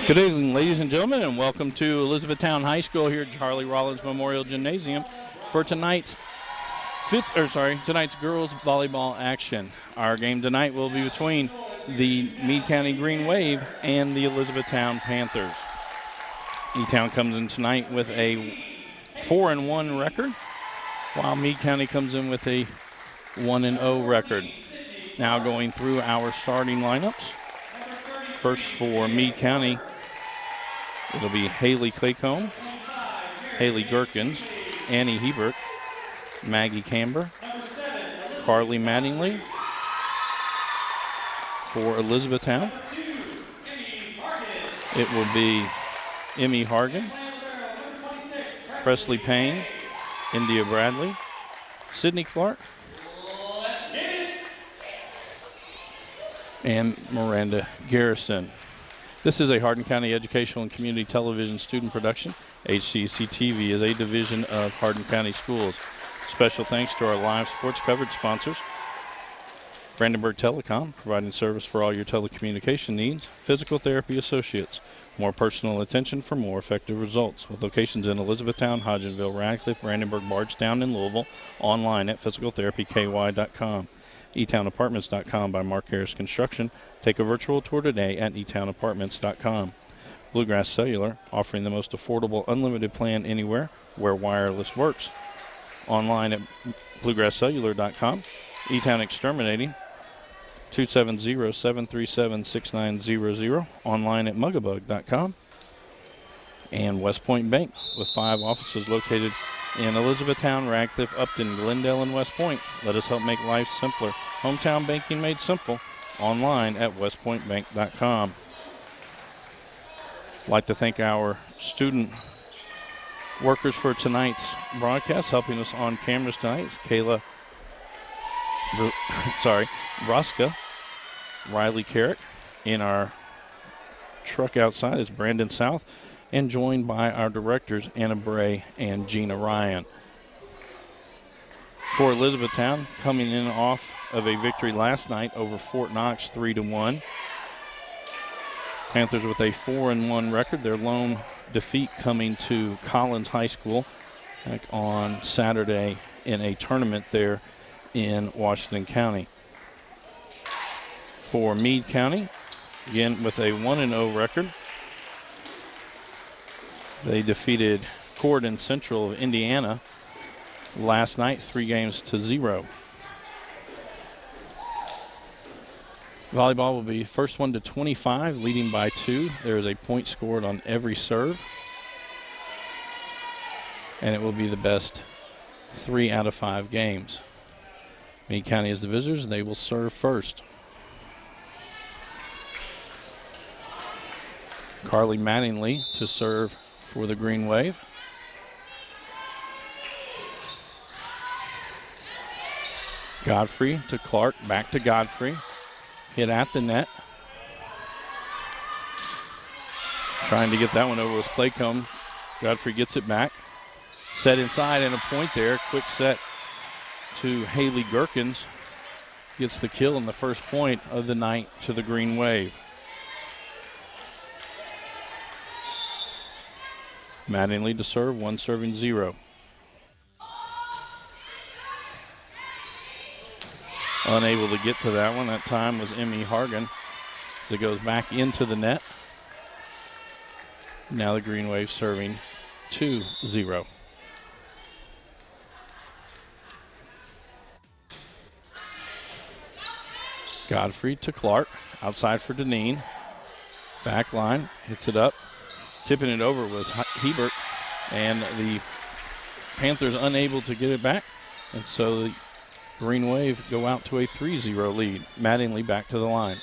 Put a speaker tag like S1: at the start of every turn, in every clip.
S1: Good evening, ladies and gentlemen, and welcome to Elizabethtown High School here at Charlie Rollins Memorial Gymnasium for tonight's girls volleyball action. Our game tonight will be between the Meade County Green Wave and the Elizabethtown Panthers. E-Town comes in tonight with a 4-1 record, while Meade County comes in with a 1-0 record. Now going through our starting lineups. First for Meade County, it'll be Haley Claycomb, Haley Gherkins, Annie Hebert, Maggie Camber, Carly Mattingly. For Elizabethtown, it will be Emmy Hargan, Presley Payne, India Bradley, Sydney Clark, and Miranda Garrison. This is a Hardin County Educational and Community Television student production. HCEC-TV is a division of Hardin County Schools. Special thanks to our live sports coverage sponsors. Brandenburg Telecom, providing service for all your telecommunication needs. Physical Therapy Associates, more personal attention for more effective results. With locations in Elizabethtown, Hodgenville, Radcliffe, Brandenburg, Bardstown, and Louisville. Online at physicaltherapyky.com. eTownApartments.com by Mark Harris Construction. Take a virtual tour today at eTownApartments.com. Bluegrass Cellular, offering the most affordable unlimited plan anywhere where wireless works. Online at bluegrasscellular.com. eTown Exterminating, 270-737-6900. Online at mugabug.com. And West Point Bank, with 5 offices located in Elizabethtown, Radcliffe, Upton, Glendale, and West Point. Let us help make life simpler. Hometown banking made simple. Online at westpointbank.com. I'd like to thank our student workers for tonight's broadcast. Helping us on cameras tonight is Kayla Broska, Riley Carrick. In our truck outside is Brandon South, and joined by our directors Anna Bray and Gina Ryan. For Elizabethtown, coming in off of a victory last night over Fort Knox 3-1. Panthers with a 4-1 record. Their lone defeat coming to Collins High School on Saturday in a tournament there in Washington County. For Meade County, again with a 1-0 record. They defeated Corydon Central of Indiana last night, 3-0. Volleyball will be first one to 25, leading by 2. There is a point scored on every serve. And it will be the best 3 out of 5 games. Meade County is the visitors, and they will serve first. Carly Mattingly to serve for the Green Wave. Godfrey to Clark, back to Godfrey. Hit at the net. Trying to get that one over with Claycomb. Godfrey gets it back. Set inside and a point there. Quick set to Haley Gherkins. Gets the kill and the first point of the night to the Green Wave. Mattingly to serve, 1-0. Unable to get to that one. That time was Emmy Hargan. It goes back into the net. Now the Green Wave serving 2-0. Godfrey to Clark. Outside for Deneen. Back line. Hits it up. Tipping it over was Hebert. And the Panthers unable to get it back. And so the Green Wave go out to a 3-0 lead. Mattingly back to the line.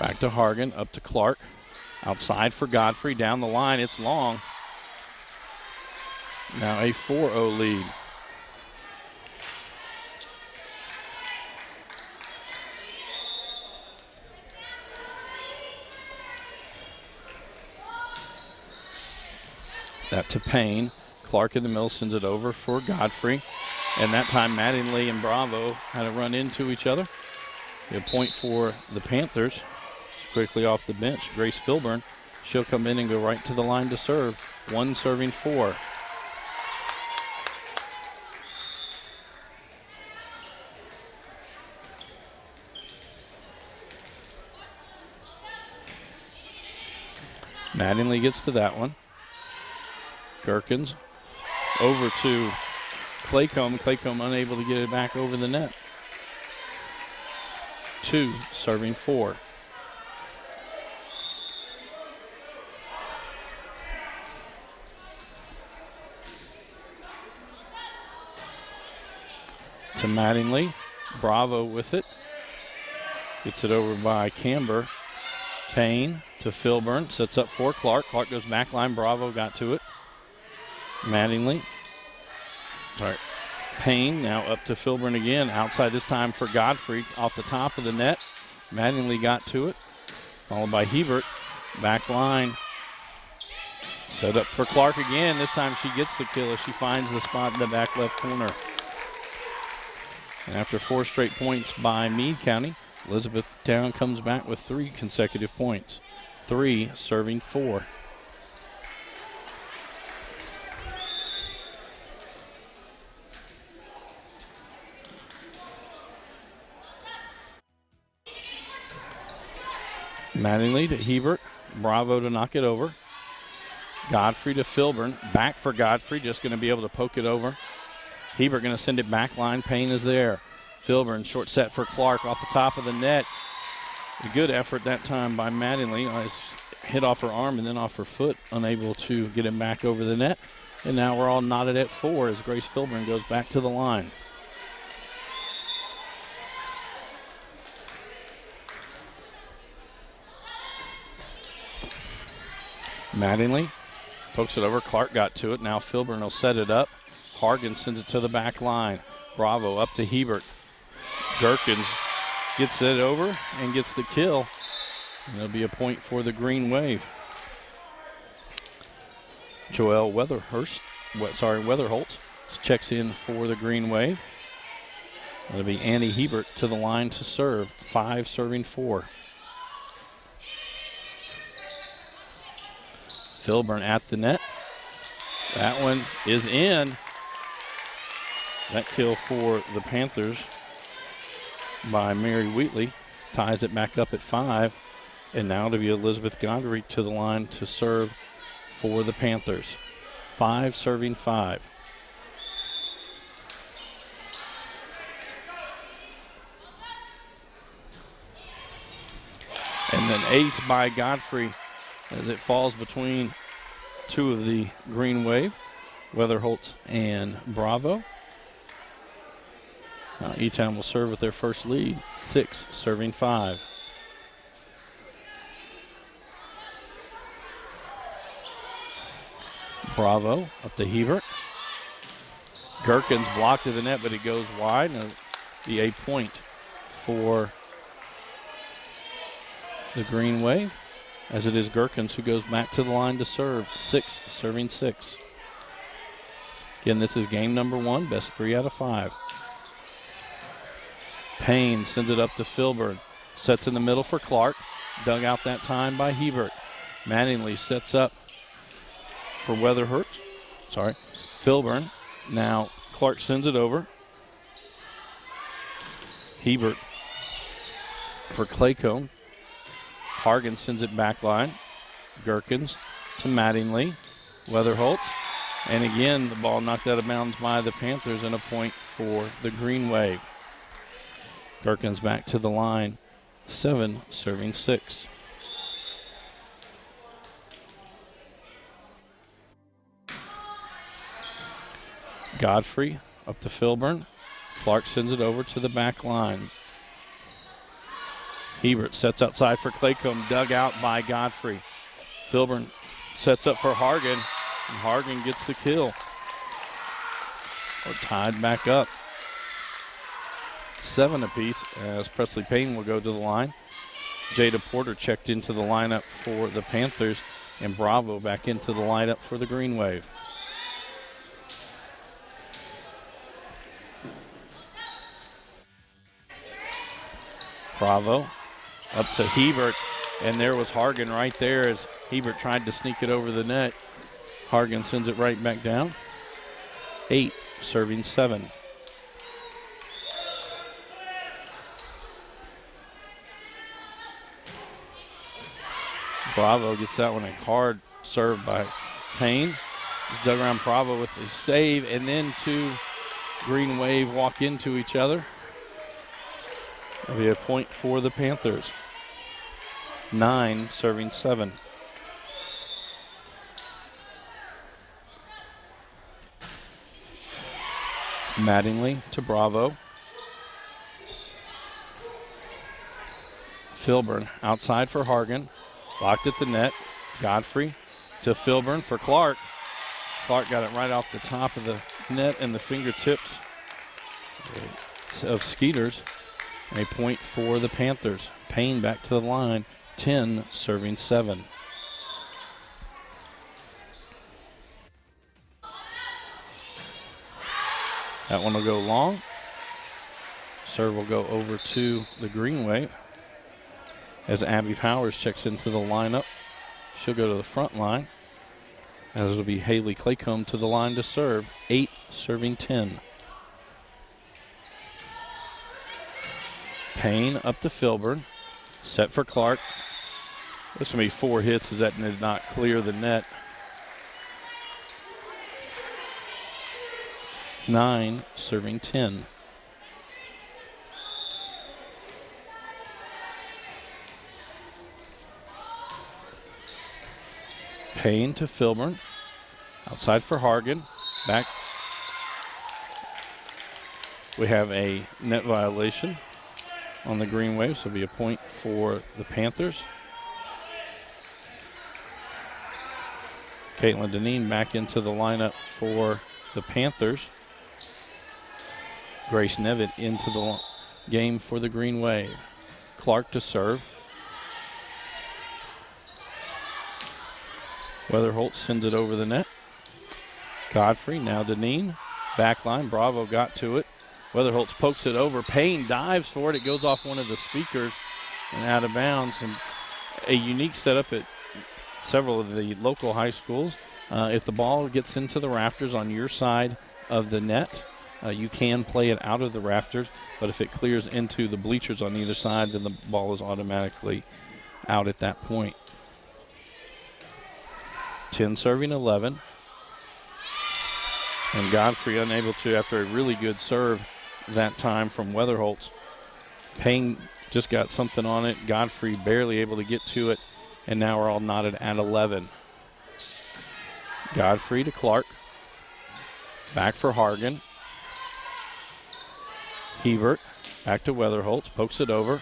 S1: Back to Hargan, up to Clark. Outside for Godfrey, down the line, it's long. Now a 4-0 lead. That to Payne. Clark in the middle sends it over for Godfrey. And that time, Mattingly and Bravo had to run into each other. A point for the Panthers. It's quickly off the bench. Grace Filburn, she'll come in and go right to the line to serve. 1 serving 4. Mattingly gets to that one. Gherkins over to Claycomb. Claycomb unable to get it back over the net. 2 serving 4. To Mattingly. Bravo with it. Gets it over by Camber. Payne to Filburn. Sets up for Clark. Clark goes back line. Bravo got to it. Mattingly. Sorry. Payne now up to Filburn again. Outside this time for Godfrey off the top of the net. Mattingly got to it. Followed by Hebert. Back line. Set up for Clark again. This time she gets the kill as she finds the spot in the back left corner. And after 4 straight points by Meade County, Elizabethtown comes back with 3 consecutive points. 3 serving 4. Mattingly to Hebert. Bravo to knock it over. Godfrey to Filburn. Back for Godfrey. Just going to be able to poke it over. Hebert going to send it back line. Payne is there. Filburn short set for Clark off the top of the net. A good effort that time by Mattingly. Hit off her arm and then off her foot. Unable to get him back over the net. And now we're all knotted at 4 as Grace Filburn goes back to the line. Mattingly pokes it over. Clark got to it. Now Filburn will set it up. Hargan sends it to the back line. Bravo up to Hebert. Gherkins gets it over and gets the kill. And it'll be a point for the Green Wave. Joelle Weatherholtz checks in for the Green Wave. It'll be Annie Hebert to the line to serve. 5 serving 4. Filburn at the net. That one is in. That kill for the Panthers by Mary Wheatley ties it back up at 5. And now to be Elizabeth Godfrey to the line to serve for the Panthers. 5 serving 5. And then ace by Godfrey as it falls between 2 of the Green Wave, Weatherholtz and Bravo. E-Town will serve with their first lead, 6 serving 5. Bravo up to Hebert. Gherkins blocked to the net, but it goes wide. And it'll be a point for the Green Wave, as it is Gherkins who goes back to the line to serve. 6 serving 6. Again, this is game number 1, best 3 out of 5. Payne sends it up to Filburn. Sets in the middle for Clark. Dug out that time by Hebert. Mattingly sets up for Filburn. Now Clark sends it over. Hebert for Claycomb. Hargan sends it back line. Gherkins to Mattingly. Weatherholtz. And again, the ball knocked out of bounds by the Panthers and a point for the Green Wave. Gherkins back to the line. 7 serving 6. Godfrey up to Filburn. Clark sends it over to the back line. Hebert sets outside for Claycomb, dug out by Godfrey. Filburn sets up for Hargan, and Hargan gets the kill. We're tied back up. 7 apiece as Presley Payne will go to the line. Jada Porter checked into the lineup for the Panthers, and Bravo back into the lineup for the Green Wave. Bravo up to Hebert, and there was Hargan right there as Hebert tried to sneak it over the net. Hargan sends it right back down. 8 serving 7. Bravo gets that one, a hard serve by Payne. Just dug around Bravo with a save, and then two Green Wave walk into each other. That'll be a point for the Panthers. 9 serving 7. Mattingly to Bravo. Filburn outside for Hargan. Blocked at the net. Godfrey to Filburn for Clark. Clark got it right off the top of the net and the fingertips of Skeeters. A point for the Panthers. Payne back to the line. 10 serving 7. That one will go long. Serve will go over to the Green Wave as Abby Powers checks into the lineup. She'll go to the front line, as it'll be Haley Claycomb to the line to serve. 8 serving 10. Payne up to Filburn. Set for Clark. This will be 4 hits as that did not clear the net. 9 serving 10. Payne to Filburn. Outside for Hargan. Back. We have a net violation on the Green Wave, so it'll be a point for the Panthers. Caitlin Deneen back into the lineup for the Panthers. Grace Nevitt into the game for the Green Wave. Clark to serve. Weatherholt sends it over the net. Godfrey, now Deneen. Backline, Bravo got to it. Weatherholt pokes it over. Payne dives for it. It goes off one of the speakers and out of bounds. And a unique setup at several of the local high schools. If the ball gets into the rafters on your side of the net, you can play it out of the rafters. But if it clears into the bleachers on either side, then the ball is automatically out at that point. 10 serving 11. And Godfrey unable to, after a really good serve that time from Weatherholt. Payne just got something on it. Godfrey barely able to get to it. And now we're all knotted at 11. Godfrey to Clark. Back for Hargan. Hebert back to Weatherholt. Pokes it over.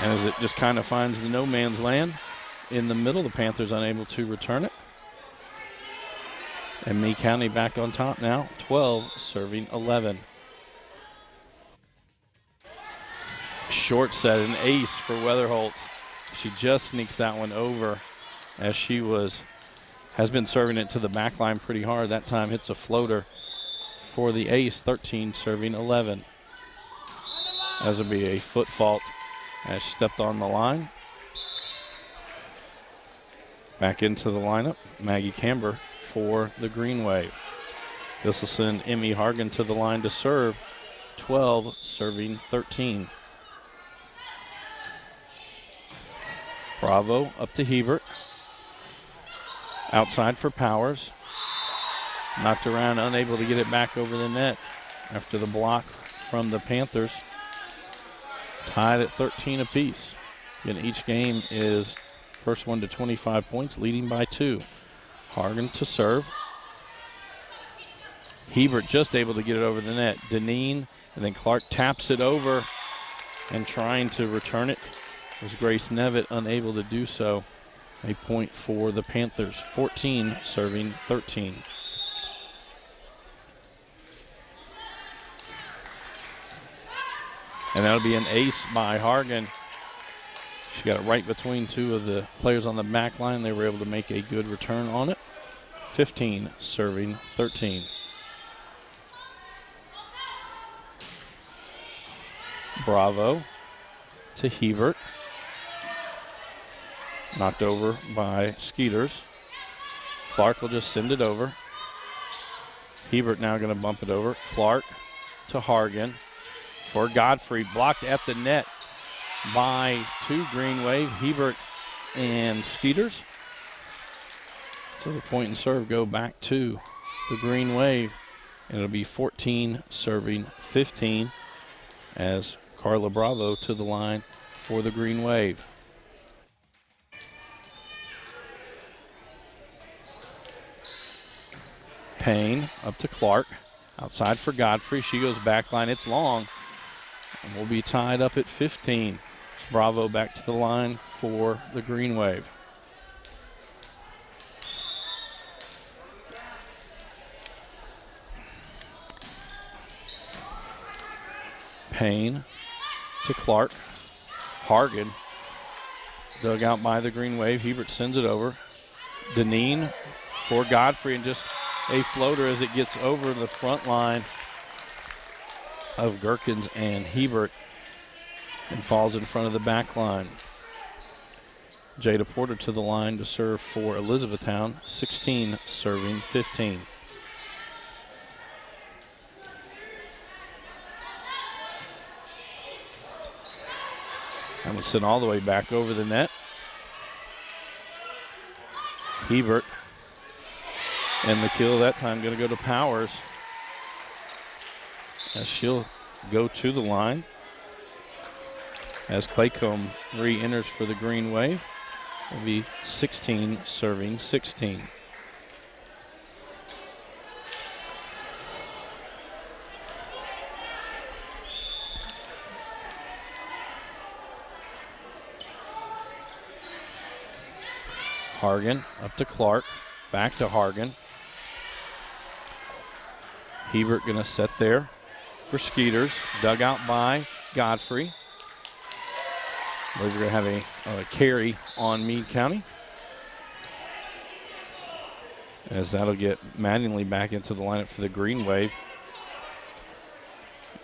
S1: And as it just kind of finds the no man's land in the middle, the Panthers unable to return it. And Meade County back on top now. 12 serving 11. Short set, an ace for Weatherholt. She just sneaks that one over as she has been serving it to the back line pretty hard. That time hits a floater for the ace. 13 serving 11. As will be a foot fault as she stepped on the line. Back into the lineup, Maggie Camber for the Green Wave. This will send Emmy Hargan to the line to serve. 12 serving 13. Bravo up to Hebert. Outside for Powers. Knocked around, unable to get it back over the net after the block from the Panthers. Tied at 13 apiece. Again, each game is first one to 25 points, leading by 2. Hargan to serve. Hebert just able to get it over the net. Deneen, and then Clark taps it over and trying to return it. Was Grace Nevitt unable to do so. A point for the Panthers. 14 serving 13. And that'll be an ace by Hargan. She got it right between two of the players on the back line. They were able to make a good return on it. 15 serving 13. Bravo to Hebert. Knocked over by Skeeters. Clark will just send it over. Hebert now going to bump it over. Clark to Hargan for Godfrey. Blocked at the net by two Green Wave, Hebert and Skeeters. So the point and serve go back to the Green Wave. And it'll be 14 serving 15 as Carla Bravo to the line for the Green Wave. Payne up to Clark. Outside for Godfrey. She goes back line. It's long. And we'll be tied up at 15. Bravo back to the line for the Green Wave. Payne to Clark. Hargan dug out by the Green Wave. Hebert sends it over. Deneen for Godfrey, and just a floater as it gets over the front line of Gherkins and Hebert and falls in front of the back line. Jada Porter to the line to serve for Elizabethtown, 16 serving 15. That was sent all the way back over the net. Hebert, and the kill that time going to go to Powers as she'll go to the line as Claycomb re-enters for the Green Wave. It'll be 16 serving 16. Hargan up to Clark, back to Hargan. Hebert going to set there for Skeeters, dug out by Godfrey. I believe we're going to have a carry on Meade County, as that'll get Mattingly back into the lineup for the Green Wave.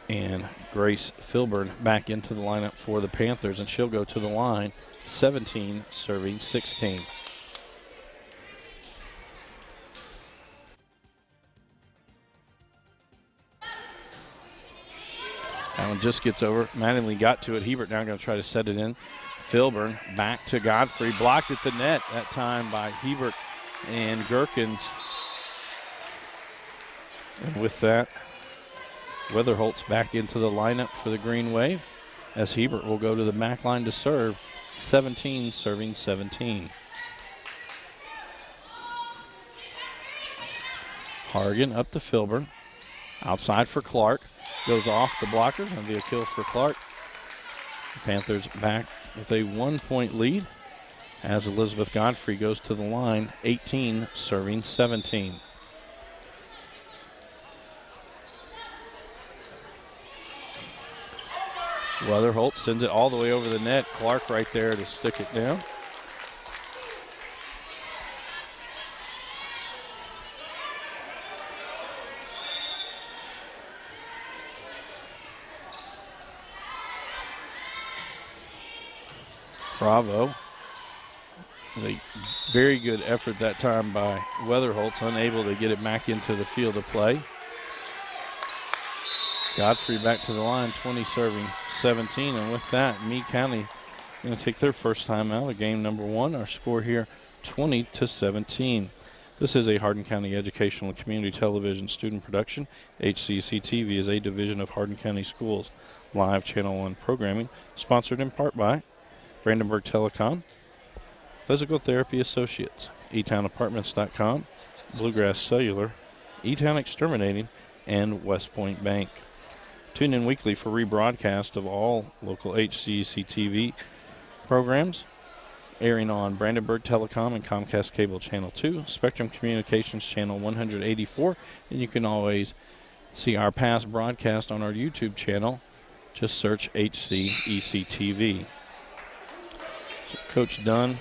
S1: And Grace Filburn back into the lineup for the Panthers, and she'll go to the line, 17 serving 16. That one just gets over. Mattingly got to it. Hebert now going to try to set it in. Filburn back to Godfrey. Blocked at the net that time by Hebert and Gherkins. And with that, Weatherholt's back into the lineup for the Green Wave as Hebert will go to the back line to serve, 17 serving 17. Hargan up to Filburn. Outside for Clark. Goes off the blockers. That'll be a kill for Clark. The Panthers back with a 1-point lead as Elizabeth Godfrey goes to the line, 18 serving 17. Weatherholt sends it all the way over the net. Clark right there to stick it down. Bravo. A very good effort that time by Weatherholt's, unable to get it back into the field of play. Godfrey back to the line, 20 serving 17, and with that, Meade County going to take their first time out of game number one. Our score here, 20-17. This is a Hardin County Educational and Community Television student production. HCEC-TV is a division of Hardin County Schools live Channel 1 programming, sponsored in part by Brandenburg Telecom, Physical Therapy Associates, eTownApartments.com, Bluegrass Cellular, eTown Exterminating, and West Point Bank. Tune in weekly for rebroadcast of all local HCEC-TV programs, airing on Brandenburg Telecom and Comcast Cable Channel 2, Spectrum Communications Channel 184, and you can always see our past broadcast on our YouTube channel. Just search HCEC-TV. So Coach Dunn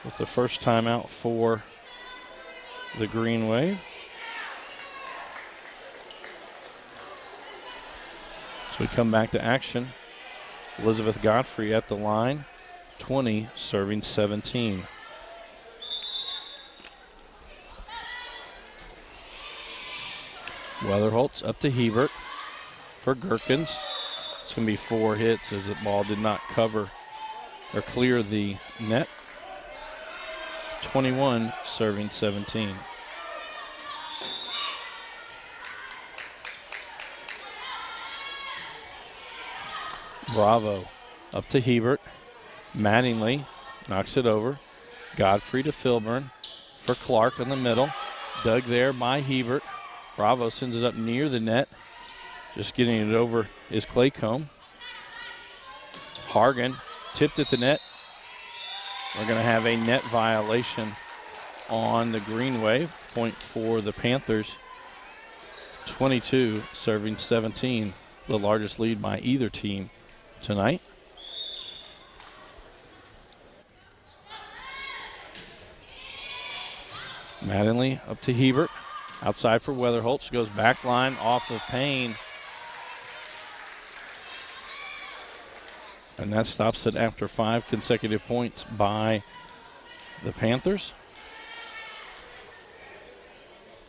S1: with the first timeout for the Green Wave. So we come back to action. Elizabeth Godfrey at the line, 20, serving 17. Weatherholtz up to Hebert for Gherkins. It's going to be 4 hits as the ball did not cover or clear the net. 21, serving 17. Bravo up to Hebert. Mattingly knocks it over. Godfrey to Filburn for Clark in the middle. Dug there by Hebert. Bravo sends it up near the net. Just getting it over is Claycomb. Hargan tipped at the net. We're going to have a net violation on the green wave. Point for the Panthers. 22, serving 17. The largest lead by either team tonight. Mattingly up to Hebert. Outside for Weatherholtz. Goes back line off of Payne. And that stops it after 5 consecutive points by the Panthers.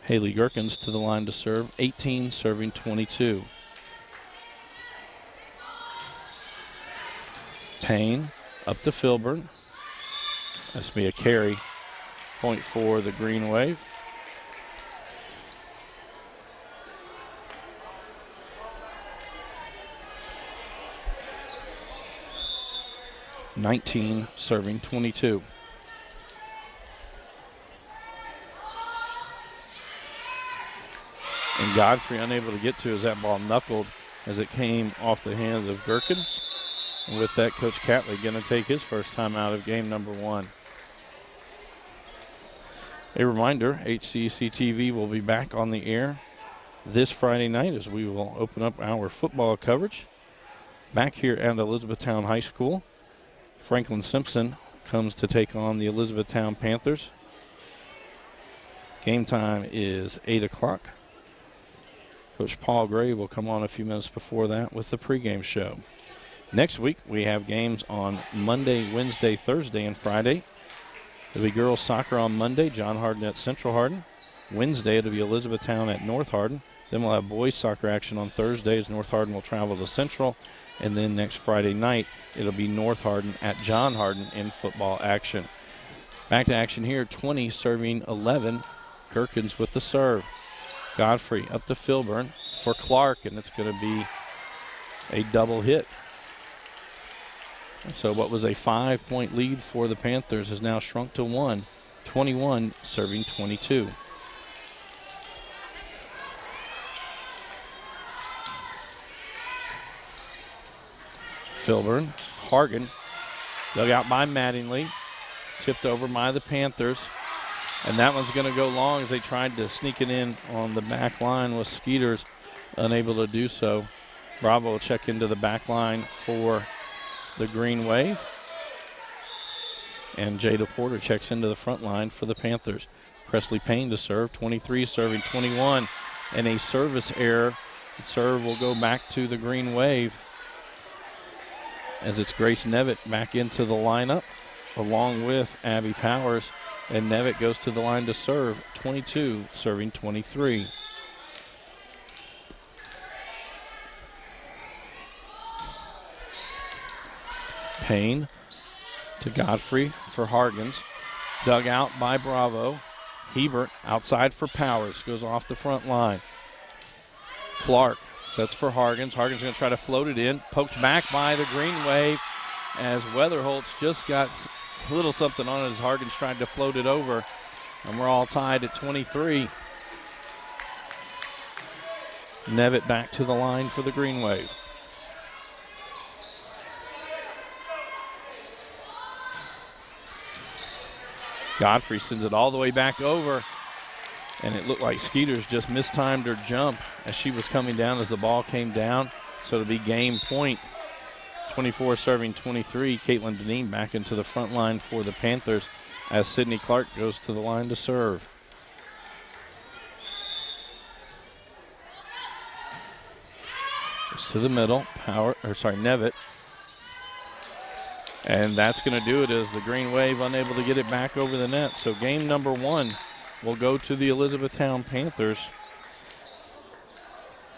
S1: Haley Gherkins to the line to serve. 18, serving 22. Payne up to Filburn. That's be a carry. Point for the Green Wave. (19) serving 22. And Godfrey unable to get to as that ball knuckled as it came off the hands of Gherkins. And with that, Coach Catley going to take his first time out of game number 1. A reminder, HCEC-TV will be back on the air this Friday night as we will open up our football coverage back here at Elizabethtown High School. Franklin Simpson comes to take on the Elizabethtown Panthers. Game time is 8 o'clock. Coach Paul Gray will come on a few minutes before that with the pregame show. Next week, we have games on Monday, Wednesday, Thursday, and Friday. It'll be girls soccer on Monday, John Hardin at Central Hardin. Wednesday, it'll be Elizabethtown at North Hardin. Then we'll have boys soccer action on Thursday as North Hardin will travel to Central. And then next Friday night, it'll be North Hardin at John Hardin in football action. Back to action here, 20 serving 11. Gherkins with the serve. Godfrey up to Filburn for Clark, and it's going to be a double hit. So what was a 5-point lead for the Panthers has now shrunk to 1. 21 serving 22. Filburn, Hargan, dug out by Mattingly, tipped over by the Panthers, and that one's going to go long as they tried to sneak it in on the back line with Skeeters unable to do so. Bravo will check into the back line for the Green Wave, and Jada Porter checks into the front line for the Panthers. Presley Payne to serve, 23 serving 21, and a service error. The serve will go back to the Green Wave as it's Grace Nevitt back into the lineup along with Abby Powers, and Nevitt goes to the line to serve, 22 serving 23. Payne to Godfrey for Hargens. Dug out by Bravo. Hebert outside for Powers. Goes off the front line. Clark sets for Hargens. Hargens going to try to float it in. Poked back by the Green Wave as Weatherholtz just got a little something on it as Hargens tried to float it over. And we're all tied at 23. Nevitt back to the line for the Green Wave. Godfrey sends it all the way back over, and it looked like Skeeters just mistimed her jump as she was coming down as the ball came down. So it'll be game point. 24 serving 23. Caitlin Deneen back into the front line for the Panthers as Sydney Clark goes to the line to serve. Goes to the middle. Nevitt And that's going to do it as the Green Wave unable to get it back over the net. So game number 1 will go to the Elizabethtown Panthers,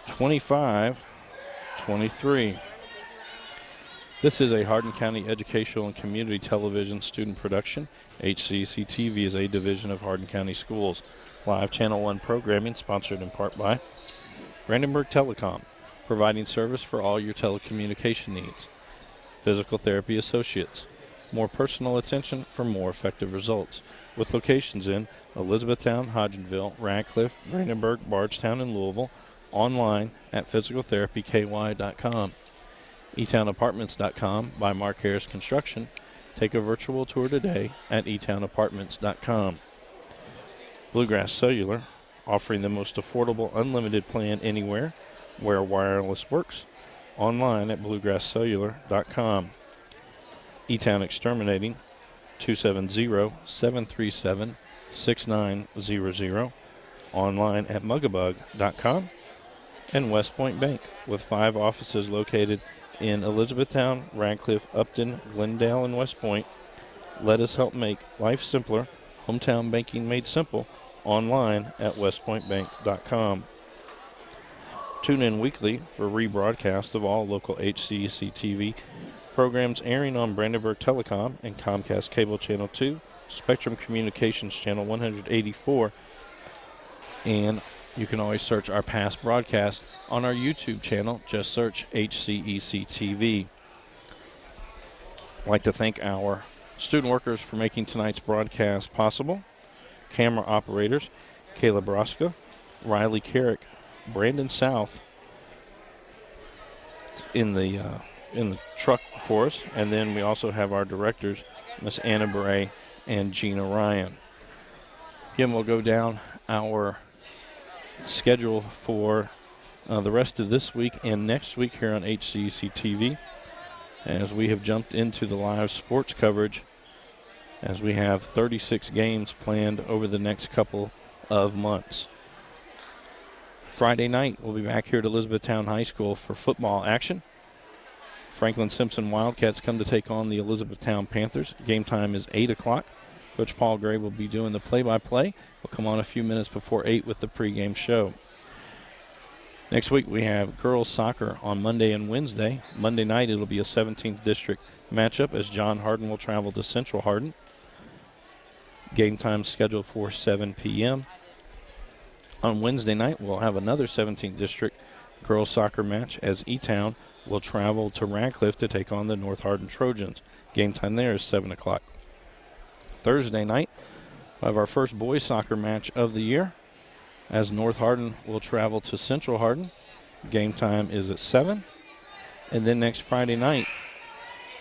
S1: 25-23. This is a Hardin County Educational and Community Television student production. HCEC-TV is a division of Hardin County Schools. Live Channel 1 programming sponsored in part by Brandenburg Telecom, providing service for all your telecommunication needs. Physical Therapy Associates, more personal attention for more effective results, with locations in Elizabethtown, Hodgenville, Radcliffe, Brandenburg, Bardstown, and Louisville. Online at physicaltherapyky.com. eTownApartments.com by Mark Harris Construction. Take a virtual tour today at eTownApartments.com. Bluegrass Cellular, offering the most affordable unlimited plan anywhere where wireless works. Online at bluegrasscellular.com. eTown Exterminating, 270-737-6900. Online at mugabug.com. And West Point Bank, with 5 offices located in Elizabethtown, Radcliffe, Upton, Glendale, and West Point. Let us help make life simpler. Hometown banking made simple. Online at westpointbank.com. Tune in weekly for rebroadcast of all local HCEC-TV programs airing on Brandenburg Telecom and Comcast Cable Channel 2, Spectrum Communications Channel 184, and you can always search our past broadcast on our YouTube channel. Just search HCEC-TV. I'd like to thank our student workers for making tonight's broadcast possible. Camera operators, Kayla Broska, Riley Carrick, Brandon South in the truck for us. And then we also have our directors, Miss Anna Bray and Gina Ryan. Again, we'll go down our schedule for the rest of this week and next week here on HCEC-TV, as we have jumped into the live sports coverage, as we have 36 games planned over the next couple of months. Friday night, we'll be back here at Elizabethtown High School for football action. Franklin Simpson Wildcats come to take on the Elizabethtown Panthers. Game time is 8 o'clock. Coach Paul Gray will be doing the play-by-play. We'll come on a few minutes before 8 with the pregame show. Next week, we have girls soccer on Monday and Wednesday. Monday night, it'll be a 17th District matchup as John Hardin will travel to Central Hardin. Game time scheduled for 7 p.m. On Wednesday night, we'll have another 17th District girls soccer match as E-Town will travel to Radcliffe to take on the North Hardin Trojans. Game time there is 7 o'clock. Thursday night, we'll have our first boys soccer match of the year as North Hardin will travel to Central Hardin. Game time is at 7. And then next Friday night,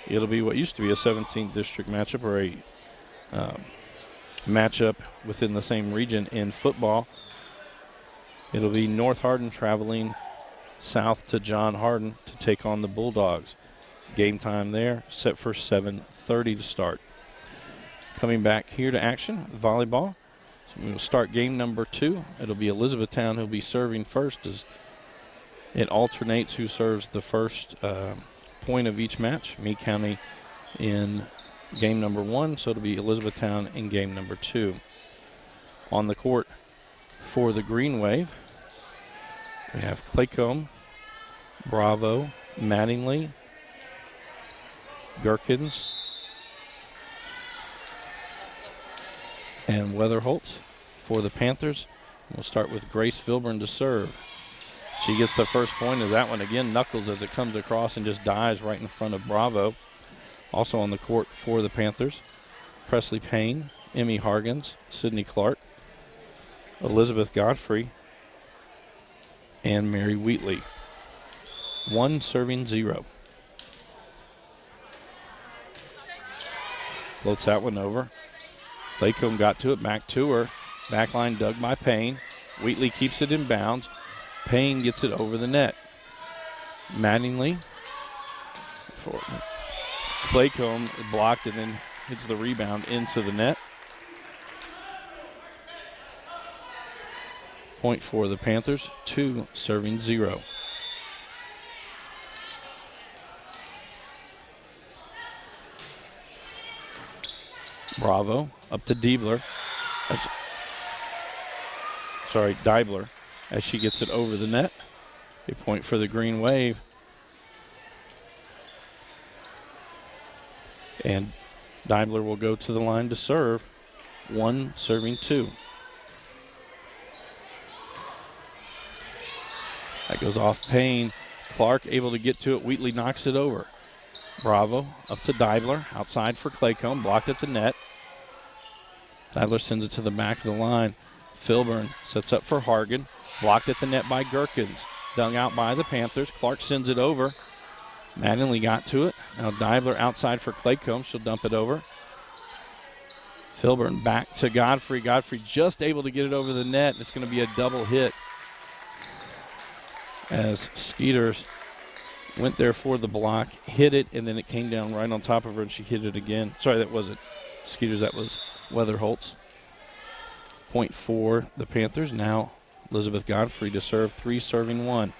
S1: it'll be what used to be a 17th District matchup, or a matchup within the same region in football. It'll be North Hardin traveling south to John Hardin to take on the Bulldogs. Game time there set for 7:30 to start. Coming back here to action, volleyball. So we'll start game number 2. It'll be Elizabethtown who'll be serving first, as it alternates who serves the first point of each match. Meade County in game number 1, so it'll be Elizabethtown in game number 2. On the court for the Green Wave, we have Claycomb, Bravo, Mattingly, Gherkins, and Weatherholtz. For the Panthers, we'll start with Grace Filburn to serve. She gets the first point as that one again knuckles as it comes across and just dies right in front of Bravo. Also on the court for the Panthers, Presley Payne, Emmy Hargens, Sydney Clark, Elizabeth Godfrey, and Mary Wheatley. 1 serving 0. Floats that one over. Laycomb got to it, back to her. Backline dug by Payne. Wheatley keeps it in bounds. Payne gets it over the net. Mattingly. Claycomb blocked and then hits the rebound into the net. Point for the Panthers, 2 serving 0. Bravo up to Diebler. Deibler as she gets it over the net. A point for the Green Wave. And Deibler will go to the line to serve. 1 serving 2. That goes off Payne. Clark able to get to it. Wheatley knocks it over. Bravo up to Deibler. Outside for Claycomb. Blocked at the net. Deibler sends it to the back of the line. Filburn sets up for Hargan. Blocked at the net by Gherkins. Dug out by the Panthers. Clark sends it over. Mattingly got to it. Now Deibler outside for Claycomb. She'll dump it over. Filburn back to Godfrey. Godfrey just able to get it over the net. It's going to be a double hit as Skeeters went there for the block, hit it, and then it came down right on top of her, and she hit it again. Sorry, that wasn't Skeeters. That was Weatherholtz. Point for the Panthers. Now Elizabeth Godfrey to serve. 3 serving 1.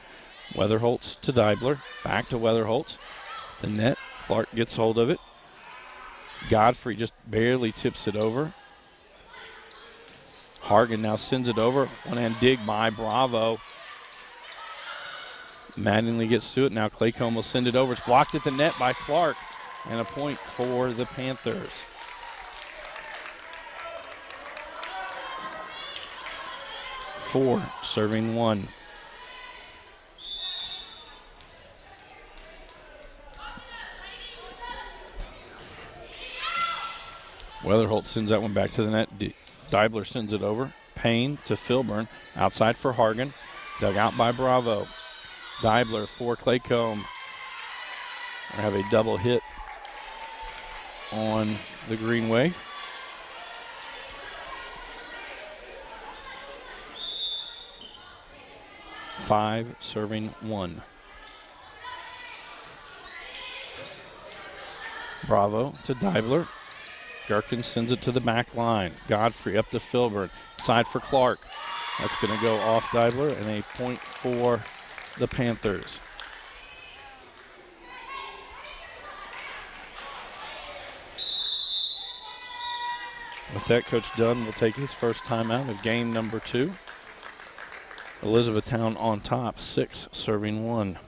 S1: Weatherholtz to Deibler. Back to Weatherholtz. The net. Clark gets hold of it. Godfrey just barely tips it over. Hargan now sends it over. One-hand dig by Bravo. Mattingly gets to it. Now Claycomb will send it over. It's blocked at the net by Clark. And a point for the Panthers. Four serving 1. Weatherholt sends that one back to the net. Deibler sends it over. Payne to Filburn. Outside for Hargan. Dug out by Bravo. Deibler for Claycomb. We have a double hit on the Green Wave. Five serving 1. Bravo to Deibler. Gherkins sends it to the back line. Godfrey up to Filburn. Side for Clark. That's going to go off Deibler, and a point for the Panthers. With that, Coach Dunn will take his first timeout of game number 2. Elizabethtown on top, 6 serving 1.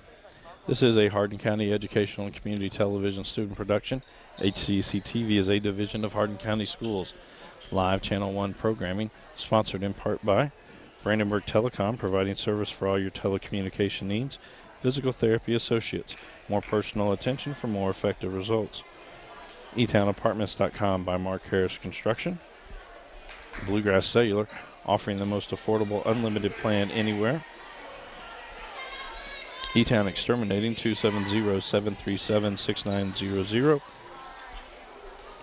S1: This is a Hardin County Educational and Community Television student production. HCEC-TV is a division of Hardin County Schools. Live Channel 1 programming, sponsored in part by Brandenburg Telecom, providing service for all your telecommunication needs. Physical Therapy Associates, more personal attention for more effective results. eTownApartments.com by Mark Harris Construction. Bluegrass Cellular, offering the most affordable unlimited plan anywhere. eTown Exterminating, 270-737-6900.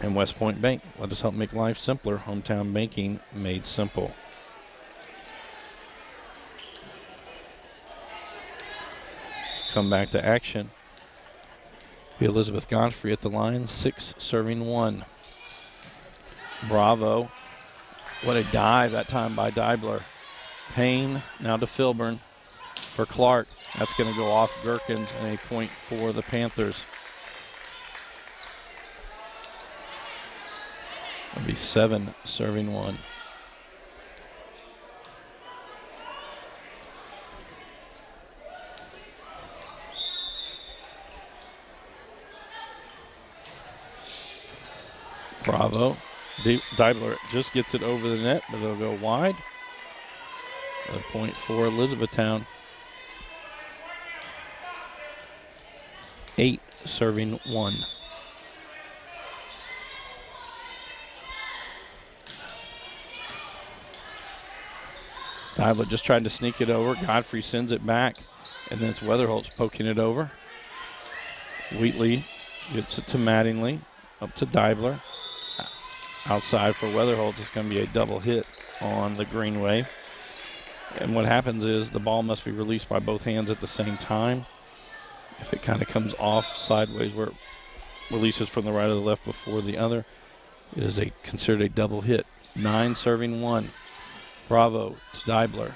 S1: And West Point Bank, let us help make life simpler. Hometown banking made simple. Come back to action. Be Elizabeth Godfrey at the line, 6 serving 1. Bravo. What a dive that time by Deibler. Payne now to Filburn for Clark. That's going to go off Gherkins, and a point for the Panthers. It'll be 7 serving 1. Bravo. Deibler just gets it over the net, but it'll go wide. A point for Elizabethtown. 8 serving 1. Deibler just tried to sneak it over. Godfrey sends it back, and then it's Weatherholtz poking it over. Wheatley gets it to Mattingly, up to Deibler. Outside for Weatherholtz, it's going to be a double hit on the Green Wave. And what happens is the ball must be released by both hands at the same time. If it kind of comes off sideways where it releases from the right or the left before the other, it is considered a double hit. 9 serving 1. Bravo to Deibler.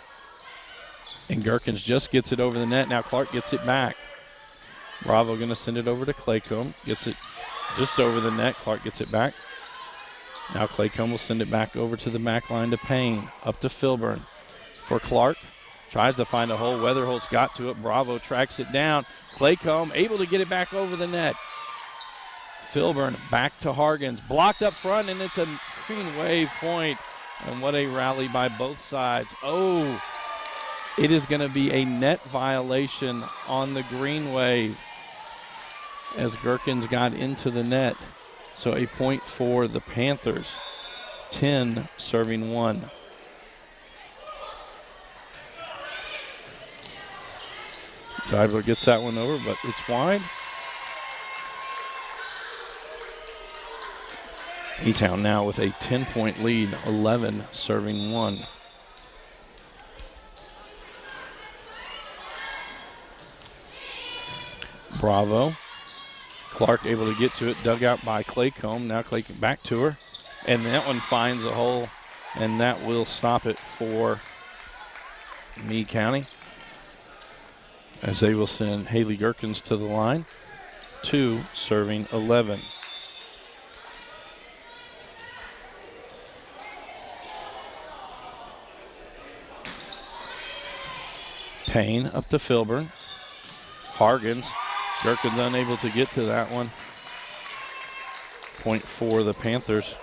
S1: And Gherkins just gets it over the net. Now Clark gets it back. Bravo going to send it over to Claycomb. Gets it just over the net. Clark gets it back. Now Claycomb will send it back over to the back line to Payne. Up to Filburn for Clark. Tries to find a hole. Weatherholt's got to it. Bravo tracks it down. Claycomb able to get it back over the net. Filburn back to Hargens. Blocked up front, and it's a green wave point. And what a rally by both sides. Oh, it is going to be a net violation on the green wave as Gherkins got into the net. So a point for the Panthers. 10 serving 1. Dibler gets that one over, but it's wide. E-Town now with a 10-point lead, 11 serving 1. Bravo. Clark able to get to it, dug out by Claycomb. Now Claycomb back to her, and that one finds a hole, and that will stop it for Meade County, as they will send Haley Gherkins to the line. 2 serving 11. Payne up to Filburn. Hargens. Gherkins unable to get to that one. Point for the Panthers.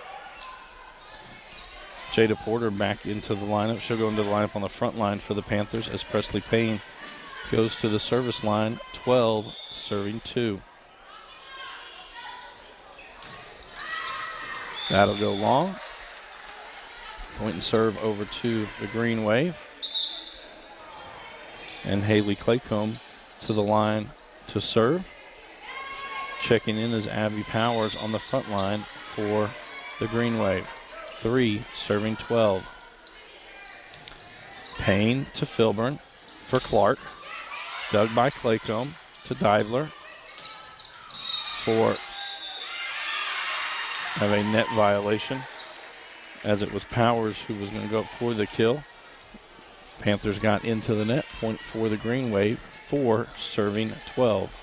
S1: Jada Porter back into the lineup. She'll go into the lineup on the front line for the Panthers as Presley Payne goes to the service line. 12 serving 2. That'll go long. Point and serve over to the green wave. And Haley Claycomb to the line to serve. Checking in is Abby Powers on the front line for the green wave. 3 serving 12. Payne to Filburn for Clark. Dug by Claycomb to Dibler for have a net violation, as it was Powers who was going to go up for the kill. Panthers got into the net. Point for the green wave. 4 serving 12.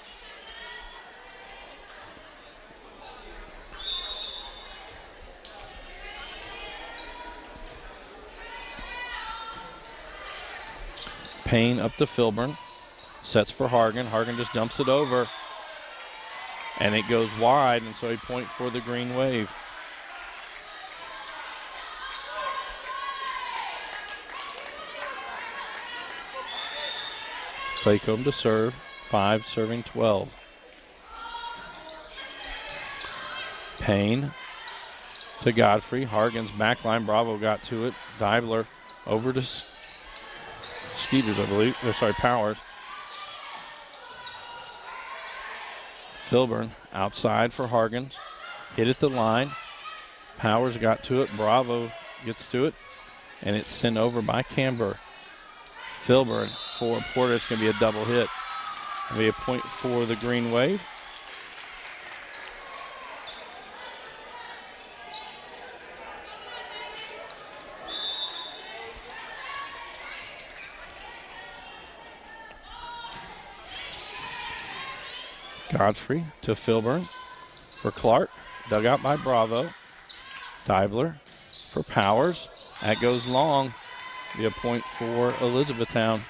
S1: Payne up to Filburn. Sets for Hargan. Hargan just dumps it over. And it goes wide, and so a point for the green wave. Claycomb to serve. 5 serving 12. Payne to Godfrey. Hargan's backline. Bravo got to it. Dibler over to Skeeters, I believe. Powers. Filburn outside for Hargan. Hit at the line. Powers got to it. Bravo gets to it. And it's sent over by Camber. Filburn for Porter. It's going to be a double hit. It'll be a point for the green wave. Godfrey to Filburn for Clark. Dug out by Bravo. Dibler for Powers. That goes long. Be a point for Elizabethtown.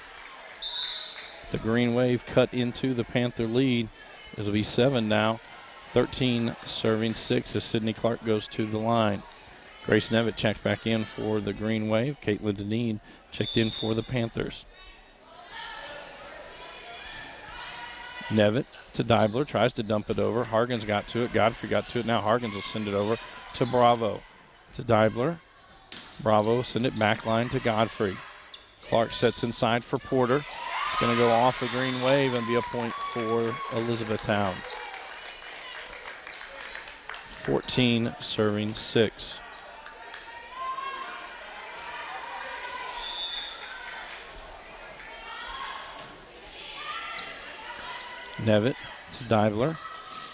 S1: The green wave cut into the Panther lead. It'll be 7 now. 13 serving 6 as Sydney Clark goes to the line. Grace Nevitt checked back in for the green wave. Caitlin Deneen checked in for the Panthers. Nevitt to Dibler, tries to dump it over. Hargan's got to it. Godfrey got to it. Now Hargan's will send it over to Bravo. To Dibler. Bravo send it back line to Godfrey. Clark sets inside for Porter. It's going to go off the green wave and be a point for Elizabethtown. 14 serving 6. Nevitt to Dibler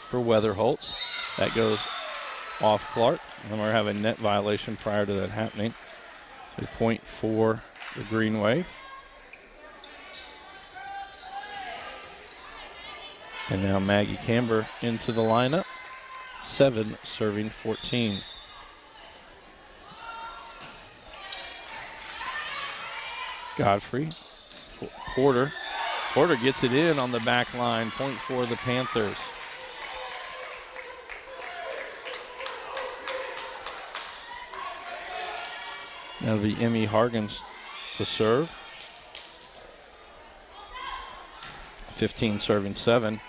S1: for Weatherholtz. That goes off Clark. And we're having a net violation prior to that happening. A point for the green wave. And now Maggie Camber into the lineup. 7 serving 14. Godfrey. Porter. Porter gets it in on the back line. Point for the Panthers. That'll be Emmy Hargens to serve. 15 serving 7.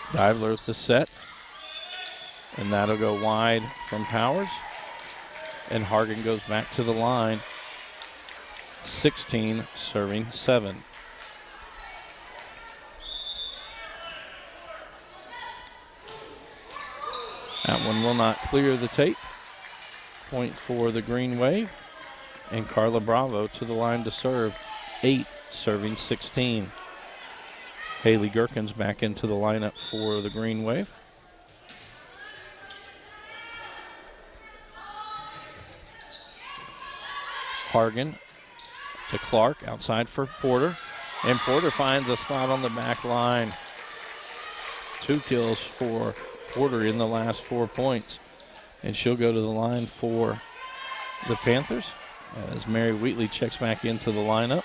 S1: Divler with the set. And that'll go wide from Powers. And Hargan goes back to the line. 16 serving 7. That one will not clear the tape. Point for the Green Wave. And Carla Bravo to the line to serve. 8 serving 16. Haley Gherkins back into the lineup for the Green Wave. Hargan to Clark, outside for Porter. And Porter finds a spot on the back line. 2 kills for Porter in the last 4 points. And she'll go to the line for the Panthers as Mary Wheatley checks back into the lineup.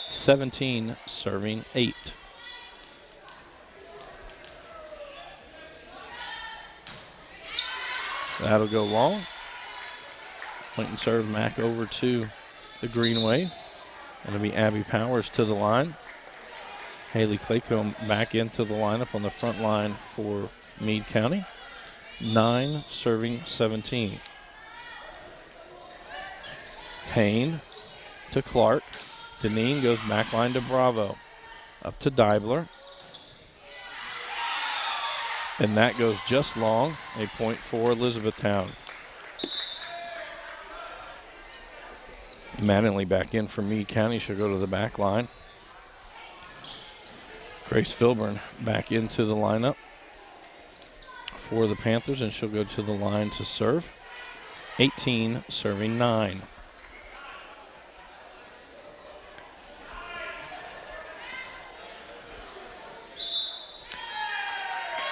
S1: 17 serving 8. That'll go long. Point and serve Mack over to the Green Wave. It'll be Abby Powers to the line. Haley Claycomb back into the lineup on the front line for Meade County. 9 serving 17. Payne to Clark. Deneen goes back line to Bravo. Up to Deibler. And that goes just long. A point for Elizabethtown. Mattingly back in for Meade County. She'll go to the back line. Grace Filburn back into the lineup for the Panthers, and she'll go to the line to serve. 18 serving 9.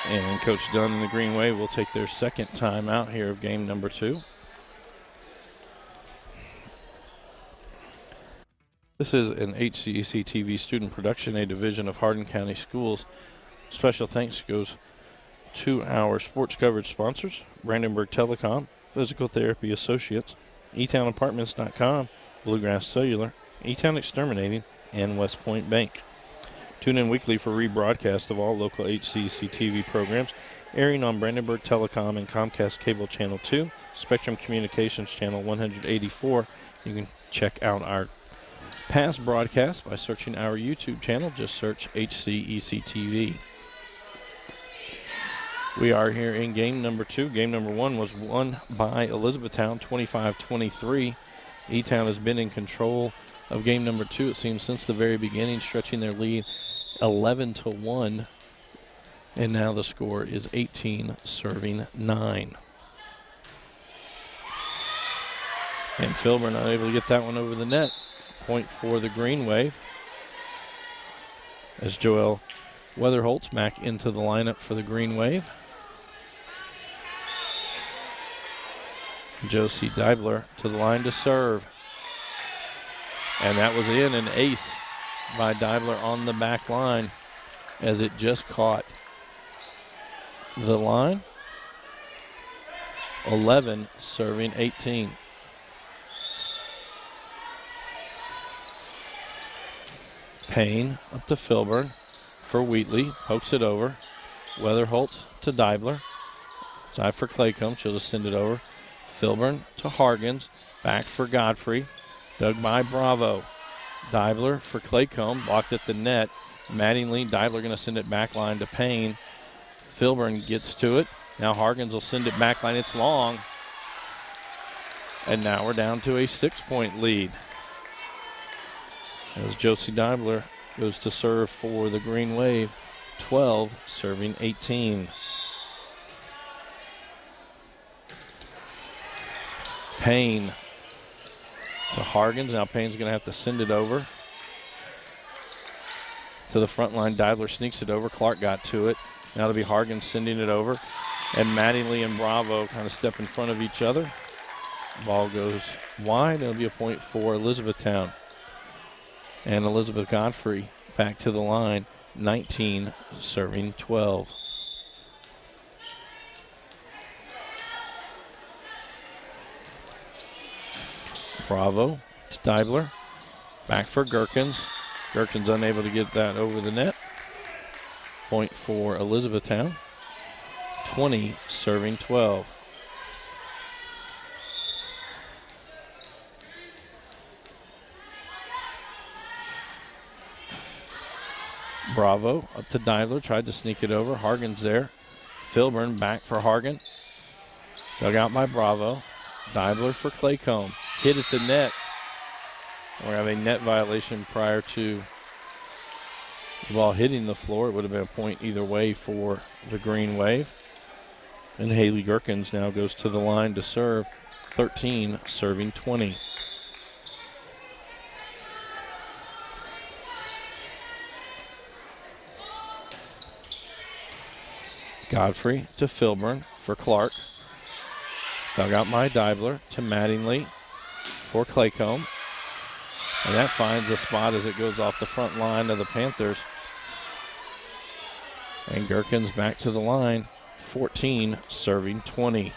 S1: And Coach Dunn and the Green Wave will take their second time out here of game number 2. This is an HCEC-TV student production, a division of Hardin County Schools. Special thanks goes to our sports coverage sponsors, Brandenburg Telecom, Physical Therapy Associates, eTownApartments.com, Bluegrass Cellular, eTown Exterminating, and West Point Bank. Tune in weekly for rebroadcast of all local HCEC-TV programs, airing on Brandenburg Telecom and Comcast Cable Channel 2, Spectrum Communications Channel 184. You can check out our past broadcasts by searching our YouTube channel. Just search HCEC-TV. We are here in game number 2. Game number 1 was won by Elizabethtown, 25-23. E-Town has been in control of game number 2, it seems, since the very beginning, stretching their lead 11-1. And now the score is 18 serving 9. And Filburn not able to get that one over the net. Point for the Green Wave. As Joelle Weatherholtz back into the lineup for the Green Wave. Josie Deibler to the line to serve. And that was in an ace by Deibler on the back line as it just caught the line. 11 serving 18. Payne up to Filburn for Wheatley. Pokes it over. Weatherholtz to Deibler. Side for Claycomb. She'll just send it over. Filburn to Hargens. Back for Godfrey. Dug by Bravo. Deibler for Claycomb. Blocked at the net. Mattingly. Deibler going to send it back line to Payne. Filburn gets to it. Now Hargens will send it back line. It's long. And now we're down to a 6-point lead. As Josie Deibler goes to serve for the Green Wave. 12 serving 18. Payne to Hargens. Now Payne's going to have to send it over to the front line. Deibler sneaks it over. Clark got to it. Now it'll be Hargens sending it over. And Mattingly and Bravo kind of step in front of each other. Ball goes wide. It'll be a point for Elizabethtown. And Elizabeth Godfrey back to the line, 19, serving 12. Bravo to Deibler. Back for Gherkins. Gherkins unable to get that over the net. Point for Elizabethtown. 20, serving 12. Bravo up to Deibler, tried to sneak it over. Hargan's there. Filburn back for Hargan. Dug out by Bravo. Deibler for Claycomb. Hit at the net. We have a net violation prior to the ball hitting the floor. It would have been a point either way for the Green Wave. And Haley Gherkins now goes to the line to serve. 13, serving 20. Godfrey to Filburn for Clark. Dug out by Deibler to Mattingly for Claycomb. And that finds a spot as it goes off the front line of the Panthers. And Gherkins back to the line, 14, serving 20.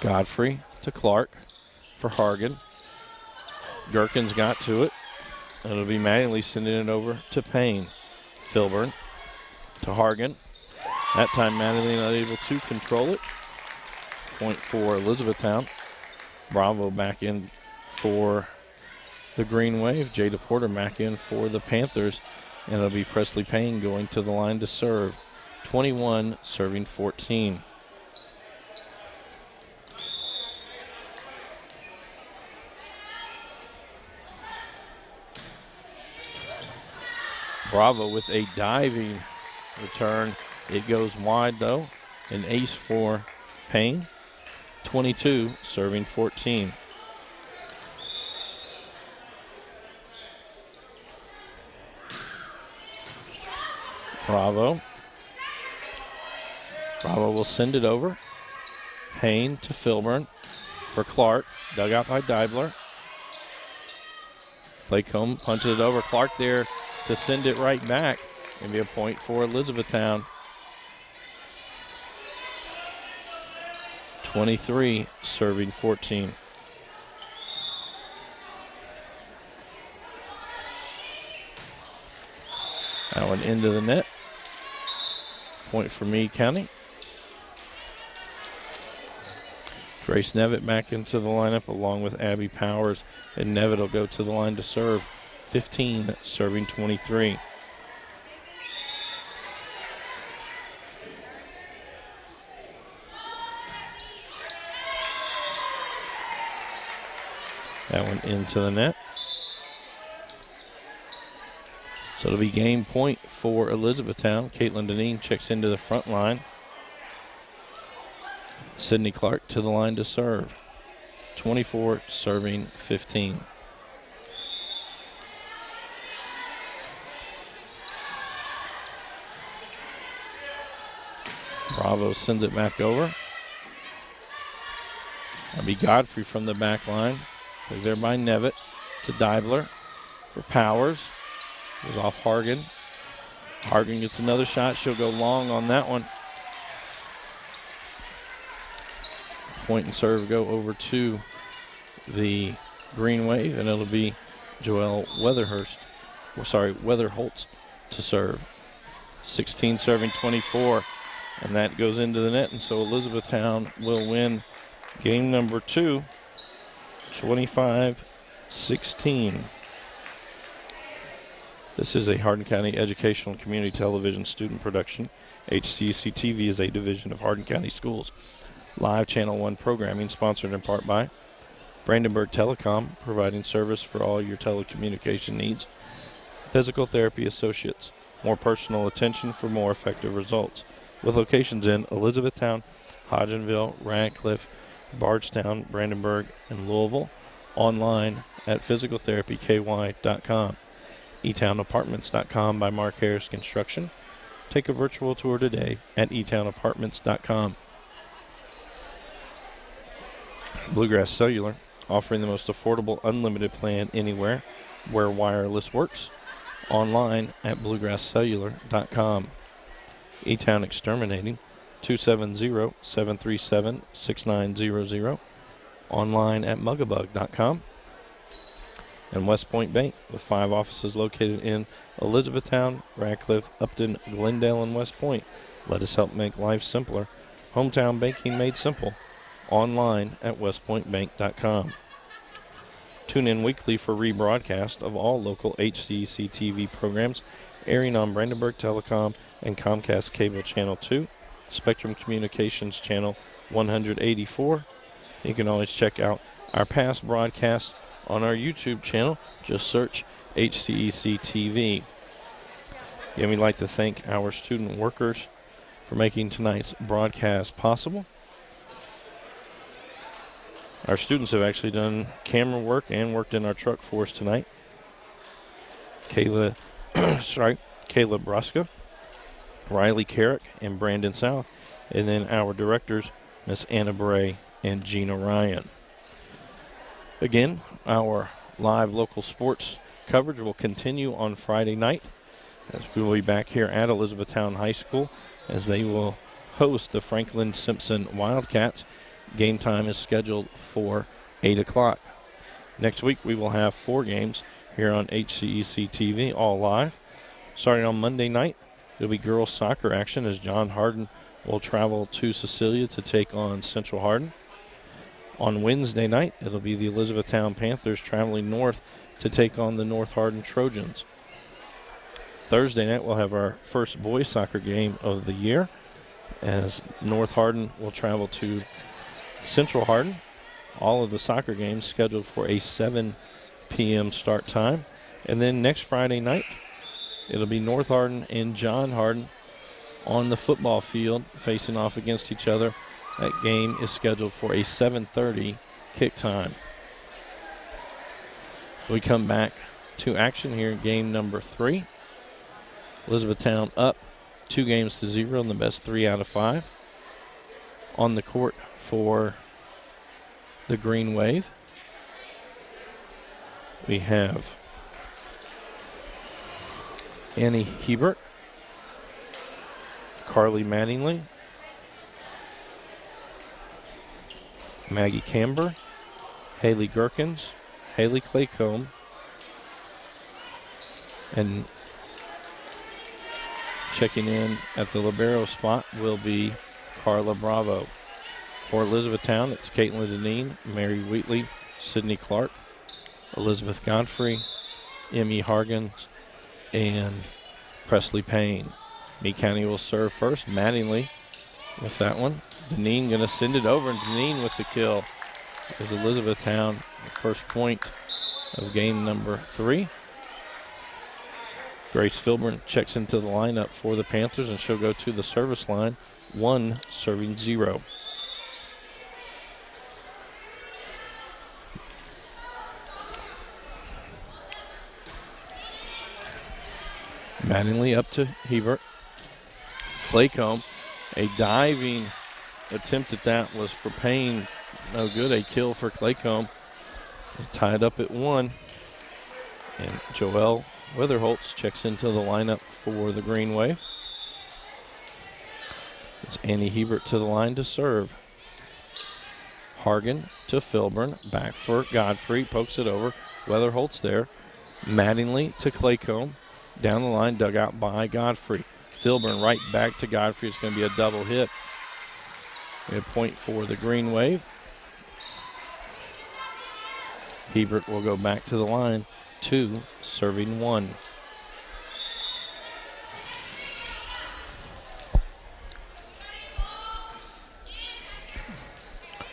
S1: Godfrey to Clark for Hargan. Gherkins got to it. It'll be Mattingly sending it over to Payne. Filburn to Hargan. That time Mattingly not able to control it. Point for Elizabethtown. Bravo back in for the Green Wave. Jada Porter back in for the Panthers. And it'll be Presley Payne going to the line to serve. 21, serving 14. Bravo with a diving return. It goes wide though. An ace for Payne. 22, serving 14. Bravo. Bravo will send it over. Payne to Filburn for Clark. Dug out by Deibler. Claycomb punches it over. Clark there to send it right back and be a point for Elizabethtown. 23, serving 14. That one into the net. Point for Meade County. Grace Nevitt back into the lineup along with Abby Powers, and Nevitt will go to the line to serve. 15, serving 23. That one into the net. So it'll be game point for Elizabethtown. Caitlin Deneen checks into the front line. Sydney Clark to the line to serve. 24, serving 15. Bravo sends it back over. That'll be Godfrey from the back line. They're there by Nevitt to Deibler for Powers. Goes off Hargan. Hargan gets another shot. She'll go long on that one. Point and serve go over to the Green Wave, and it'll be Joelle Weatherholtz to serve. 16 serving 24, and that goes into the net, and so Elizabethtown will win game number 2, 25-16. This is a Hardin County Educational and Community Television student production. HCEC-TV is a division of Hardin County Schools. Live Channel 1 programming sponsored in part by Brandenburg Telecom, providing service for all your telecommunication needs. Physical Therapy Associates, more personal attention for more effective results. With locations in Elizabethtown, Hodgenville, Radcliffe, Bardstown, Brandenburg, and Louisville. Online at physicaltherapyky.com. eTownapartments.com by Mark Harris Construction. Take a virtual tour today at etownapartments.com. Bluegrass Cellular, offering the most affordable unlimited plan anywhere where wireless works. Online at bluegrasscellular.com. E-Town Exterminating, 270-737-6900. Online at mugabug.com. And West Point Bank, with 5 offices located in Elizabethtown, Radcliffe, Upton, Glendale, and West Point. Let us help make life simpler. Hometown banking made simple. Online at westpointbank.com. Tune in weekly for rebroadcast of all local HCEC-TV programs airing on Brandenburg Telecom and Comcast Cable Channel 2, Spectrum Communications Channel 184. You can always check out our past broadcasts on our YouTube channel. Just search HCEC-TV. Again, we'd like to thank our student workers for making tonight's broadcast possible. Our students have actually done camera work and worked in our truck for us tonight. Kayla Bruska, Riley Carrick, and Brandon South. And then our directors, Miss Anna Bray and Gina Ryan. Again, our live local sports coverage will continue on Friday night, as we will be back here at Elizabethtown High School as they will host the Franklin Simpson Wildcats. Game time is scheduled for 8 o'clock. Next week, we will have 4 games here on HCEC-TV, all live. Starting on Monday night, it'll be girls soccer action as John Hardin will travel to Cecilia to take on Central Hardin. On Wednesday night, it'll be the Elizabethtown Panthers traveling north to take on the North Hardin Trojans. Thursday night, we'll have our first boys soccer game of the year as North Hardin will travel to Central Hardin. All of the soccer games scheduled for a 7 p.m. start time. And then next Friday night, it'll be North Hardin and John Hardin on the football field facing off against each other. That game is scheduled for a 7:30 kick time. We come back to action here in game number 3. Elizabethtown up 2-0 in the best 3 out of 5. On the court for the Green Wave, we have Annie Hebert, Carly Mattingly, Maggie Camber, Haley Gherkins, Haley Claycomb, and checking in at the libero spot will be Carla Bravo. For Elizabethtown, it's Caitlin Deneen, Mary Wheatley, Sydney Clark, Elizabeth Godfrey, Emmy Hargens, and Presley Payne. Meade County will serve first. Mattingly with that one. Deneen going to send it over, and Deneen with the kill. Is Elizabethtown, the first point of game number 3. Grace Filburn checks into the lineup for the Panthers, and she'll go to the service line, 1 serving 0. Mattingly up to Hebert. Claycomb, a diving attempt at that was for Payne. No good, a kill for Claycomb. Tied up at 1. And Joelle Witherholtz checks into the lineup for the Green Wave. It's Annie Hebert to the line to serve. Hargan to Filburn, back for Godfrey, pokes it over. Weatherholtz there. Mattingly to Claycomb. Down the line, dug out by Godfrey. Filburn right back to Godfrey. It's going to be a double hit. A point for the Green Wave. Hebert will go back to the line, 2 serving 1.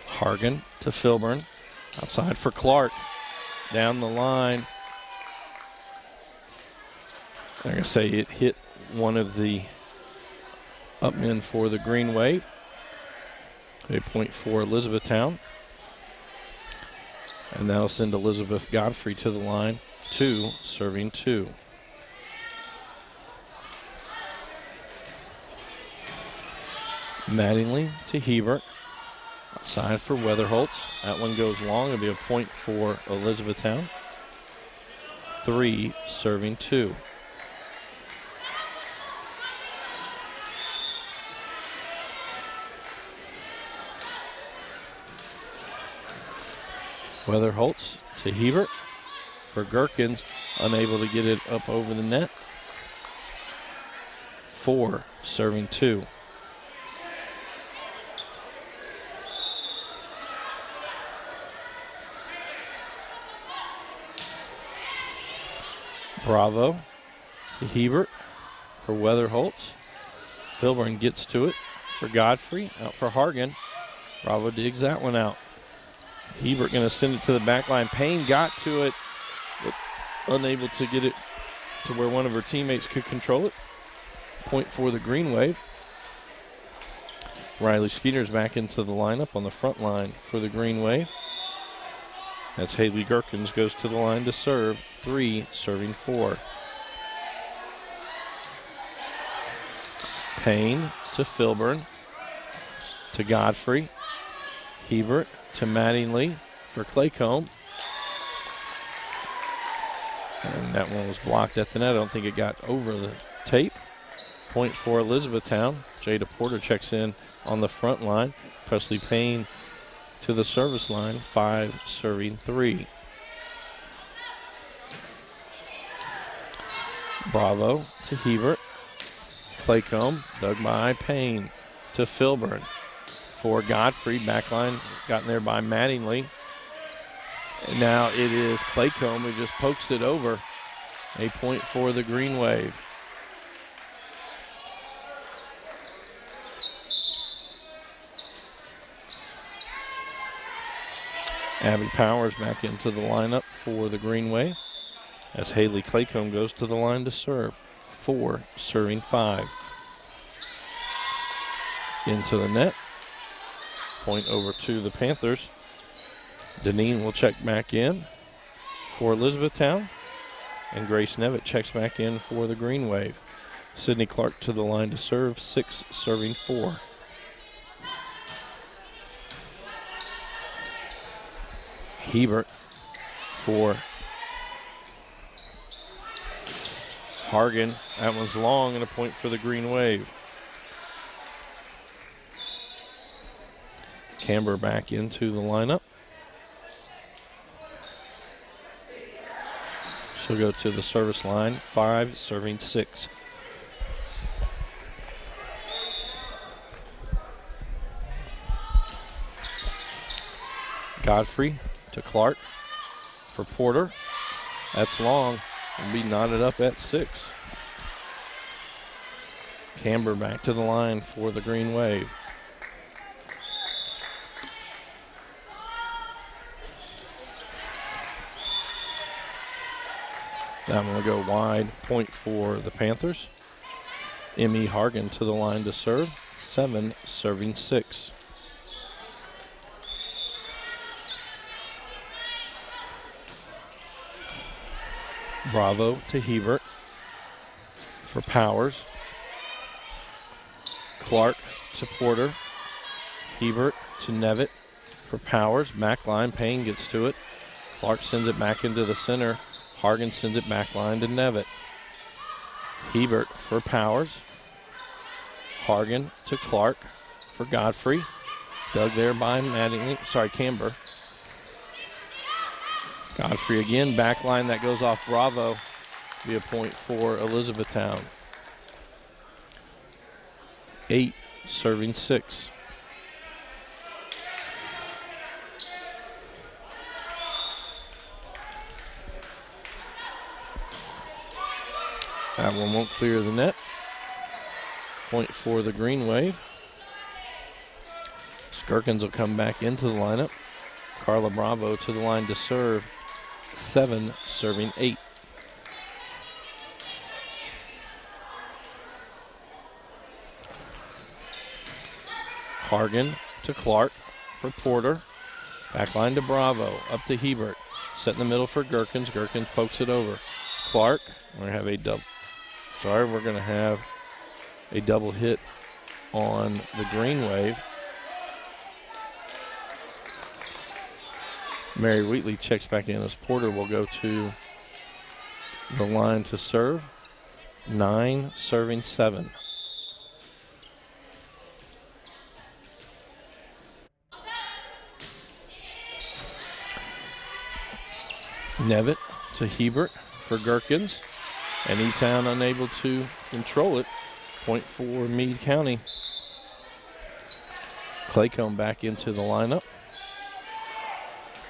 S1: Hargan to Filburn. Outside for Clark. Down the line. I'm going to say it hit one of the upmen for the Green Wave. A point for Elizabethtown. And that'll send Elizabeth Godfrey to the line, 2 serving 2. Mattingly to Hebert. Outside for Weatherholtz. That one goes long. It'll be a point for Elizabethtown. 3 serving 2. Weatherholtz to Hebert for Gherkins, unable to get it up over the net. 4 serving 2. Bravo to Hebert for Weatherholtz. Filburn gets to it for Godfrey, out for Hargan. Bravo digs that one out. Hebert going to send it to the back line. Payne got to it, but unable to get it to where one of her teammates could control it. Point for the Green Wave. Riley Skeeter's back into the lineup on the front line for the Green Wave. That's Haley Gherkins goes to the line to serve. 3 serving 4. Payne to Filburn to Godfrey. Hebert to Mattingly for Claycomb. And that one was blocked at the net. I don't think it got over the tape. Point for Elizabethtown. Jada Porter checks in on the front line. Presley Payne to the service line. 5 serving 3. Bravo to Hebert. Claycomb dug by Payne to Filburn. For Godfrey, backline gotten there by Mattingly. And now it is Claycomb who just pokes it over. A point for the Green Wave. Abby Powers back into the lineup for the Green Wave as Haley Claycomb goes to the line to serve. 4 serving 5. Into the net. Point over to the Panthers. Deneen will check back in for Elizabethtown. And Grace Nevitt checks back in for the Green Wave. Sydney Clark to the line to serve. 6 serving 4. Hebert for Hargan. That one's long and a point for the Green Wave. Camber back into the lineup. She'll go to the service line. 5 serving 6. Godfrey to Clark for Porter. That's long. Will be knotted up at 6. Camber back to the line for the Green Wave. That one will go wide. Point for the Panthers. Emmy Hargan to the line to serve. 7 serving 6. Bravo to Hebert for Powers. Clark to Porter. Hebert to Nevitt for Powers. Back line. Payne gets to it. Clark sends it back into the center. Hargan sends it back line to Nevitt. Hebert for Powers. Hargan to Clark for Godfrey. Dug there by Camber. Godfrey again, back line that goes off Bravo. Be a point for Elizabethtown. 8 serving 6. That one won't clear the net. Point for the Green Wave. Gherkins will come back into the lineup. Carla Bravo to the line to serve. 7 serving 8. Hargan to Clark for Porter. Back line to Bravo. Up to Hebert. Set in the middle for Gherkins. Gherkins pokes it over. Clark. We're going to have a double. We're going to have a double hit on the green wave. Mary Wheatley checks back in as Porter will go to the line to serve. 9 serving 7. Nevitt to Hebert for Gherkins, and E-Town unable to control it. Point for Meade County. Claycomb back into the lineup.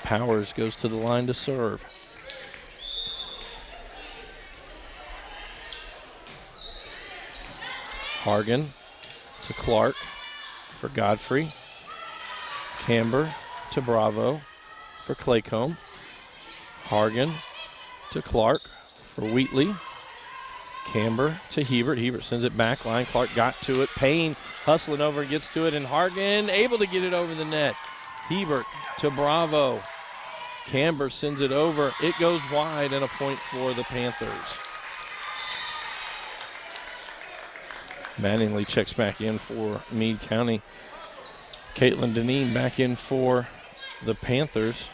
S1: Powers goes to the line to serve. Hargan to Clark for Godfrey. Camber to Bravo for Claycomb. Hargan to Clark for Wheatley. Camber to Hebert. Hebert sends it back line. Clark got to it. Payne hustling over, gets to it, and Hargan able to get it over the net. Hebert to Bravo. Camber sends it over. It goes wide and a point for the Panthers. Mattingly checks back in for Meade County. Caitlin Deneen back in for the Panthers.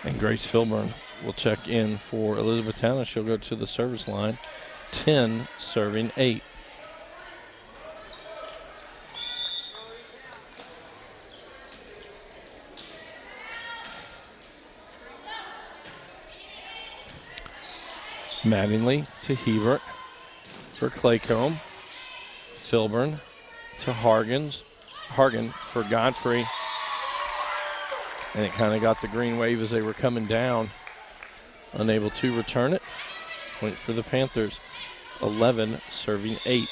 S1: And Grace Filburn will check in for Elizabethtown, and she'll go to the service line. 10 serving 8. Mattingly to Hebert for Claycomb. Filburn to Hargan for Godfrey. And it kind of got the green wave as they were coming down. Unable to return it. Point for the Panthers. 11 serving 8.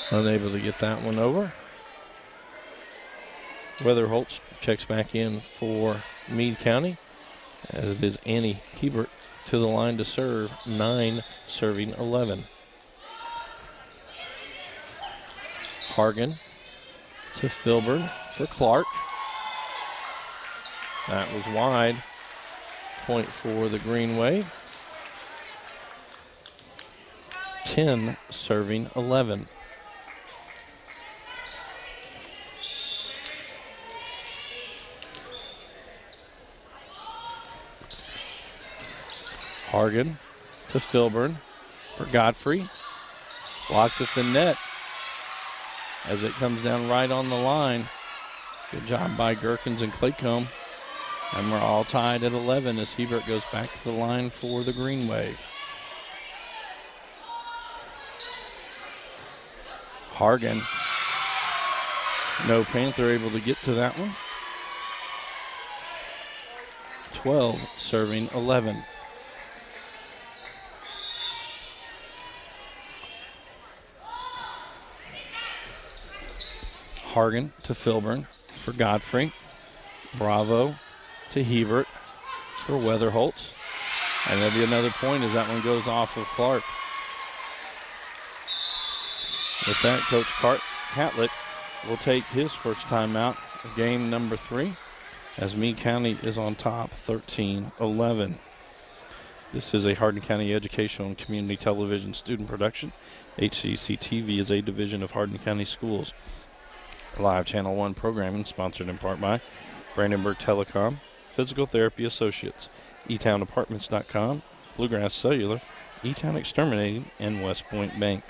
S1: Unable to get that one over. Weatherholtz checks back in for Meade County, as it is Annie Hebert to the line to serve. 9 serving 11. Hargan to Filburn for Clark. That was wide. Point for the Green Wave. 10 serving 11. Hargan to Filburn for Godfrey. Blocked at the net as it comes down right on the line. Good job by Gherkins and Claycomb. And we're all tied at 11 as Hebert goes back to the line for the Green Wave. Hargan. No Panther able to get to that one. 12 serving 11. Hargan to Filburn for Godfrey. Bravo to Hebert for Weatherholtz. And there'll be another point as that one goes off of Clark. With that, Coach Catlett will take his first timeout of game number 3 as Meade County is on top 13-11. This is a Hardin County Educational and Community Television student production. HCEC-TV is a division of Hardin County Schools. Live Channel 1 programming sponsored in part by Brandenburg Telecom, Physical Therapy Associates, eTownApartments.com, Bluegrass Cellular, eTown Exterminating, and West Point Bank.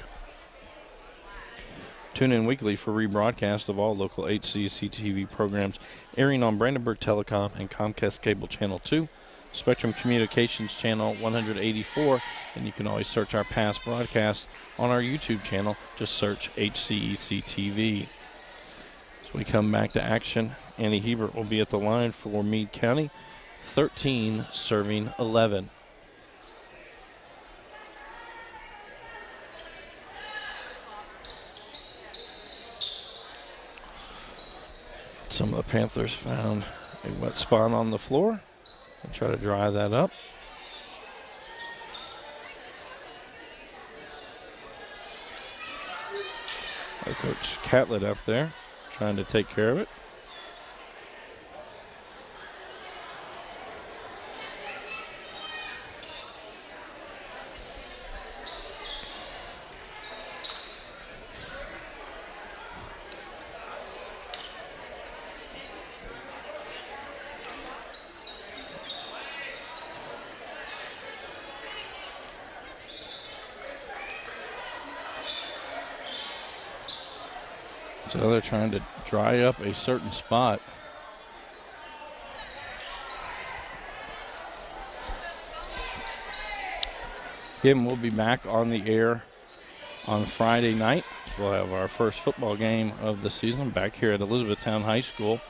S1: Tune in weekly for rebroadcast of all local HCEC-TV programs airing on Brandenburg Telecom and Comcast Cable Channel 2, Spectrum Communications Channel 184, and you can always search our past broadcasts on our YouTube channel. Just search HCEC-TV. As we come back to action, Annie Hebert will be at the line for Meade County, 13 serving 11. Some of the Panthers found a wet spot on the floor and try to dry that up. Coach Catlett up there trying to take care of it. So they're trying to dry up a certain spot. Again, we'll be back on the air on Friday night. We'll have our first football game of the season back here at Elizabethtown High School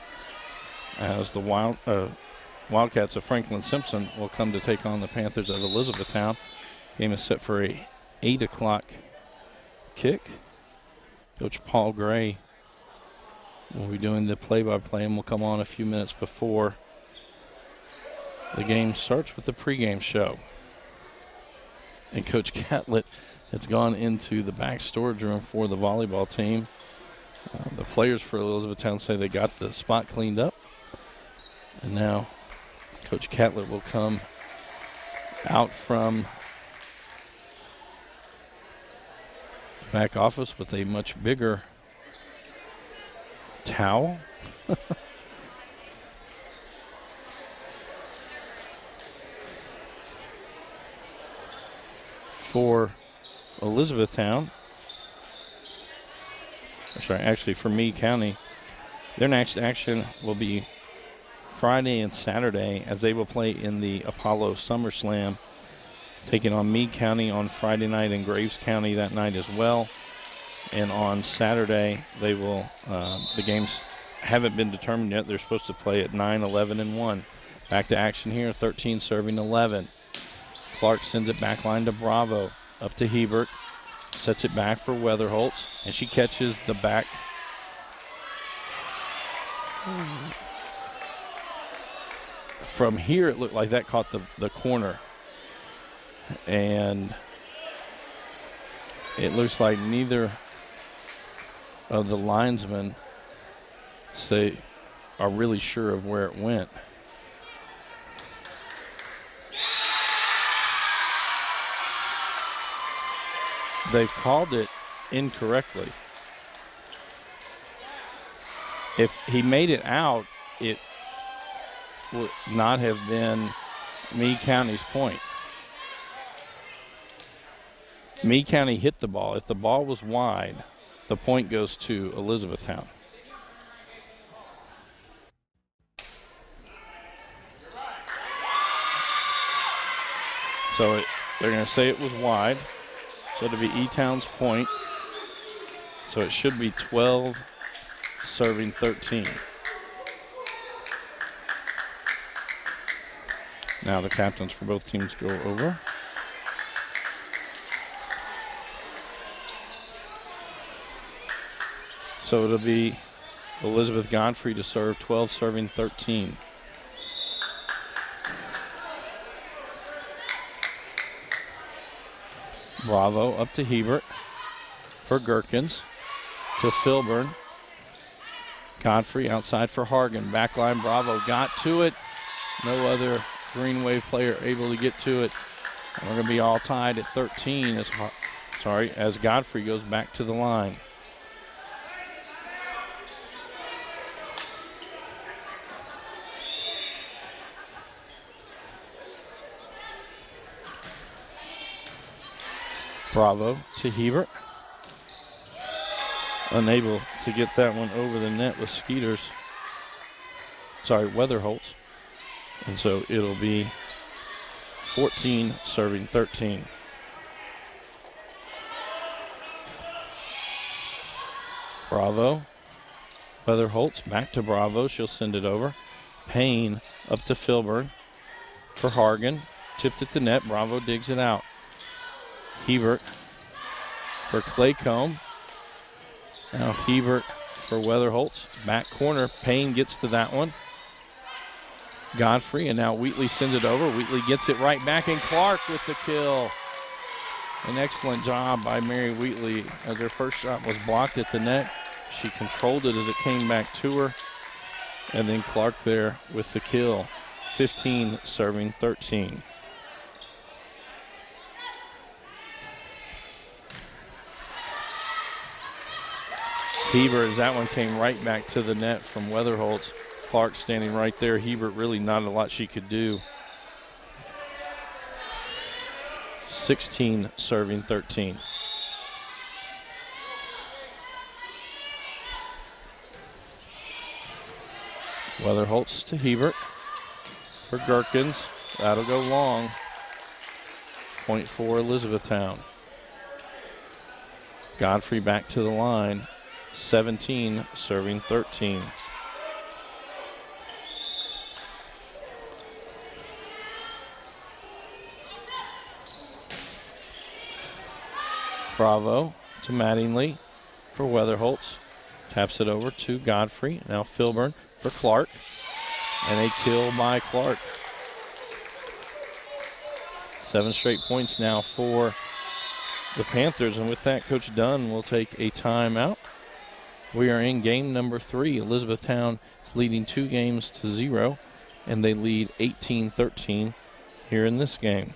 S1: as the Wildcats of Franklin Simpson will come to take on the Panthers of Elizabethtown. Game is set for a 8 o'clock kick. Coach Paul Gray will be doing the play-by-play, and will come on a few minutes before the game starts with the pregame show. And Coach Catlett has gone into the back storage room for the volleyball team. The players for Elizabethtown say they got the spot cleaned up. And now Coach Catlett will come out from the back office with a much bigger towel. For Elizabethtown, actually for Meade County, their next action will be Friday and Saturday as they will play in the Apollo Summer Slam, taking on Meade County on Friday night and Graves County that night as well. And on Saturday, they will, the games haven't been determined yet. They're supposed to play at 9, 11, and 1. Back to action here, 13 serving 11. Clark sends it back line to Bravo, up to Hebert. Sets it back for Weatherholtz, and she catches the back. From here, it looked like that caught the corner. And it looks like neither of the linesmen are really sure of where it went. They've called it incorrectly. If he made it out, it would not have been Meade County's point. Meade County hit the ball. If the ball was wide, the point goes to Elizabethtown. So they're going to say it was wide. So it'll be E-Town's point. So it should be 12 serving 13. Now the captains for both teams go over. So it'll be Elizabeth Godfrey to serve, 12 serving 13. Bravo up to Hebert for Gherkins to Filburn. Godfrey outside for Hargan. Backline Bravo got to it. No other Green Wave player able to get to it. And we're going to be all tied at 13 as Godfrey goes back to the line. Bravo to Hebert. Unable to get that one over the net with Weatherholtz. And so it'll be 14 serving 13. Bravo. Weatherholtz back to Bravo. She'll send it over. Payne up to Filburn for Hargan. Tipped at the net. Bravo digs it out. Hebert for Claycomb. Now Hebert for Weatherholtz. Back corner. Payne gets to that one. Godfrey, and now Wheatley sends it over. Wheatley gets it right back, and Clark with the kill. An excellent job by Mary Wheatley as her first shot was blocked at the net. She controlled it as it came back to her. And then Clark there with the kill. 15 serving 13. Hebert, as that one came right back to the net from Weatherholtz. Clark standing right there. Hebert, really not a lot she could do. 16 serving 13. Weatherholtz to Hebert for Gherkins. That'll go long. Point for Elizabethtown. Godfrey back to the line. 17 serving 13. Bravo to Mattingly for Weatherholtz. Taps it over to Godfrey. Now Filburn for Clark. And a kill by Clark. 7 straight points now for the Panthers. And with that, Coach Dunn will take a timeout. We are in game number 3. Elizabethtown is leading 2-0, and they lead 18-13 here in this game.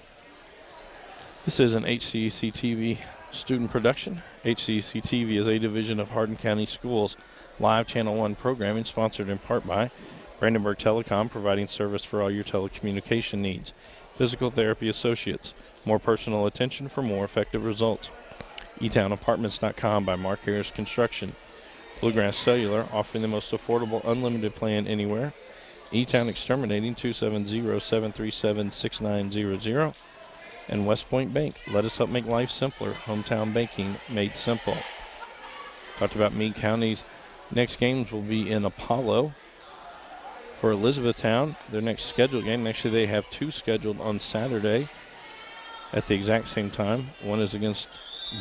S1: This is an HCEC-TV student production. HCEC-TV is a division of Hardin County Schools live Channel 1 programming, sponsored in part by Brandenburg Telecom, providing service for all your telecommunication needs. Physical Therapy Associates, more personal attention for more effective results. eTownApartments.com by Mark Harris Construction. Bluegrass Cellular, offering the most affordable unlimited plan anywhere. eTown Exterminating, 270-737-6900. And West Point Bank, let us help make life simpler. Hometown banking made simple. Talked about Meade County's next games will be in Apollo. For Elizabethtown, their next scheduled game, actually they have 2 scheduled on Saturday at the exact same time. One is against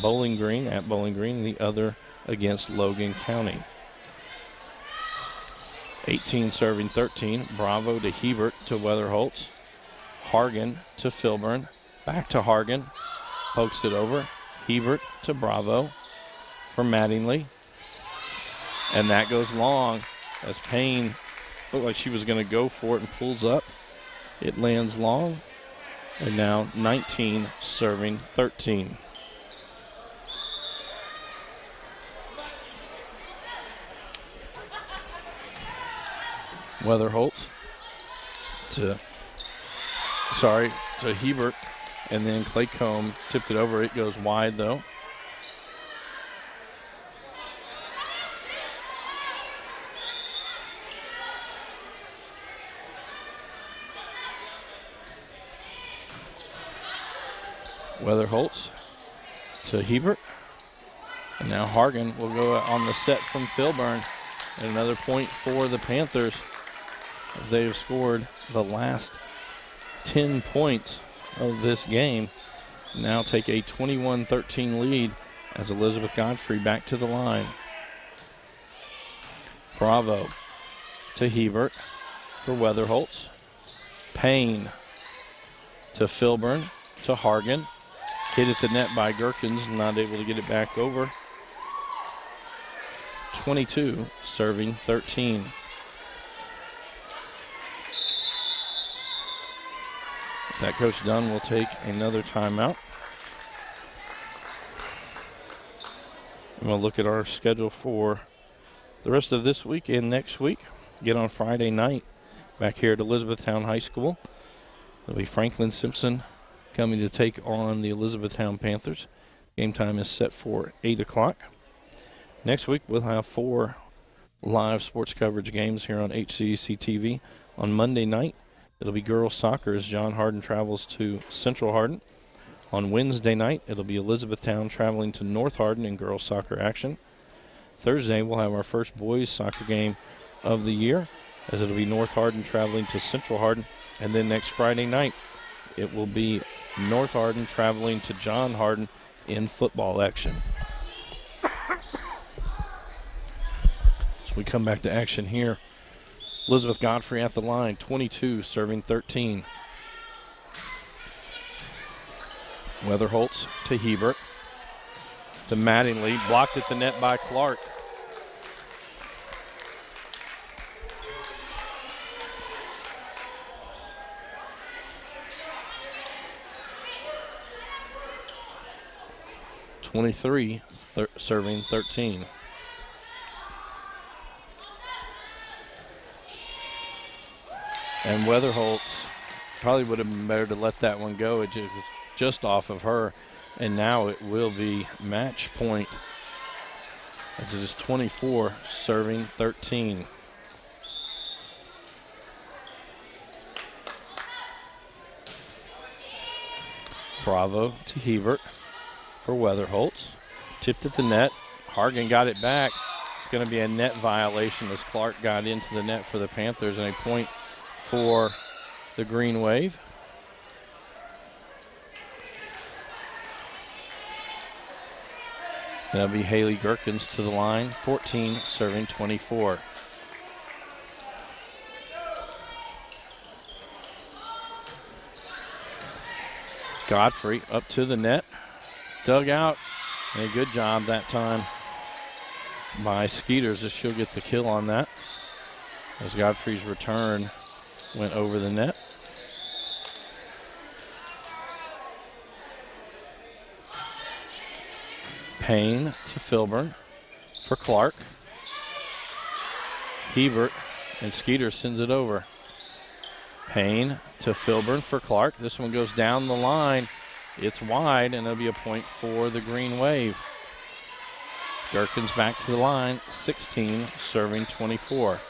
S1: Bowling Green, at Bowling Green, and the other against Logan County. 18 serving 13. Bravo to Hebert to Weatherholtz. Hargan to Filburn. Back to Hargan. Pokes it over. Hebert to Bravo for Mattingly. And that goes long as Payne looked like she was going to go for it and pulls up. It lands long. And now 19 serving 13. Weatherholtz to Hebert, and then Claycomb tipped it over. It goes wide though. Weatherholtz to Hebert, and now Hargan will go on the set from Filburn. And another point for the Panthers. They have scored the last 10 points of this game. Now take a 21-13 lead as Elizabeth Godfrey back to the line. Bravo to Hebert for Weatherholtz. Payne to Filburn to Hargan. Hit at the net by Gherkins, not able to get it back over. 22 serving 13. That Coach Dunn will take another timeout. And we'll look at our schedule for the rest of this week and next week. Again on Friday night back here at Elizabethtown High School. It'll be Franklin Simpson coming to take on the Elizabethtown Panthers. Game time is set for 8 o'clock. Next week we'll have 4 live sports coverage games here on HCEC-TV. On Monday night, it'll be girls soccer as John Hardin travels to Central Hardin. On Wednesday night, it'll be Elizabethtown traveling to North Hardin in girls soccer action. Thursday, we'll have our first boys soccer game of the year, as it'll be North Hardin traveling to Central Hardin. And then next Friday night, it will be North Hardin traveling to John Hardin in football action. So we come back to action here. Elizabeth Godfrey at the line, 22 serving 13. Weatherholtz to Hebert. To Mattingly, blocked at the net by Clark. Serving 13. And Weatherholtz probably would have been better to let that one go. It was just off of her, and now it will be match point. As it is 24, serving 13. Bravo to Hebert for Weatherholtz. Tipped at the net. Hargan got it back. It's going to be a net violation as Clark got into the net for the Panthers, and a point for the Green Wave. That'll be Haley Gerkens to the line, 14, serving 24. Godfrey up to the net, dug out, and a good job that time by Skeeters as she'll get the kill on that, as Godfrey's return went over the net. Payne to Filburn for Clark. Hebert and Skeeters sends it over. Payne to Filburn for Clark. This one goes down the line. It's wide, and it'll be a point for the Green Wave. Gerkens back to the line, 16, serving 24.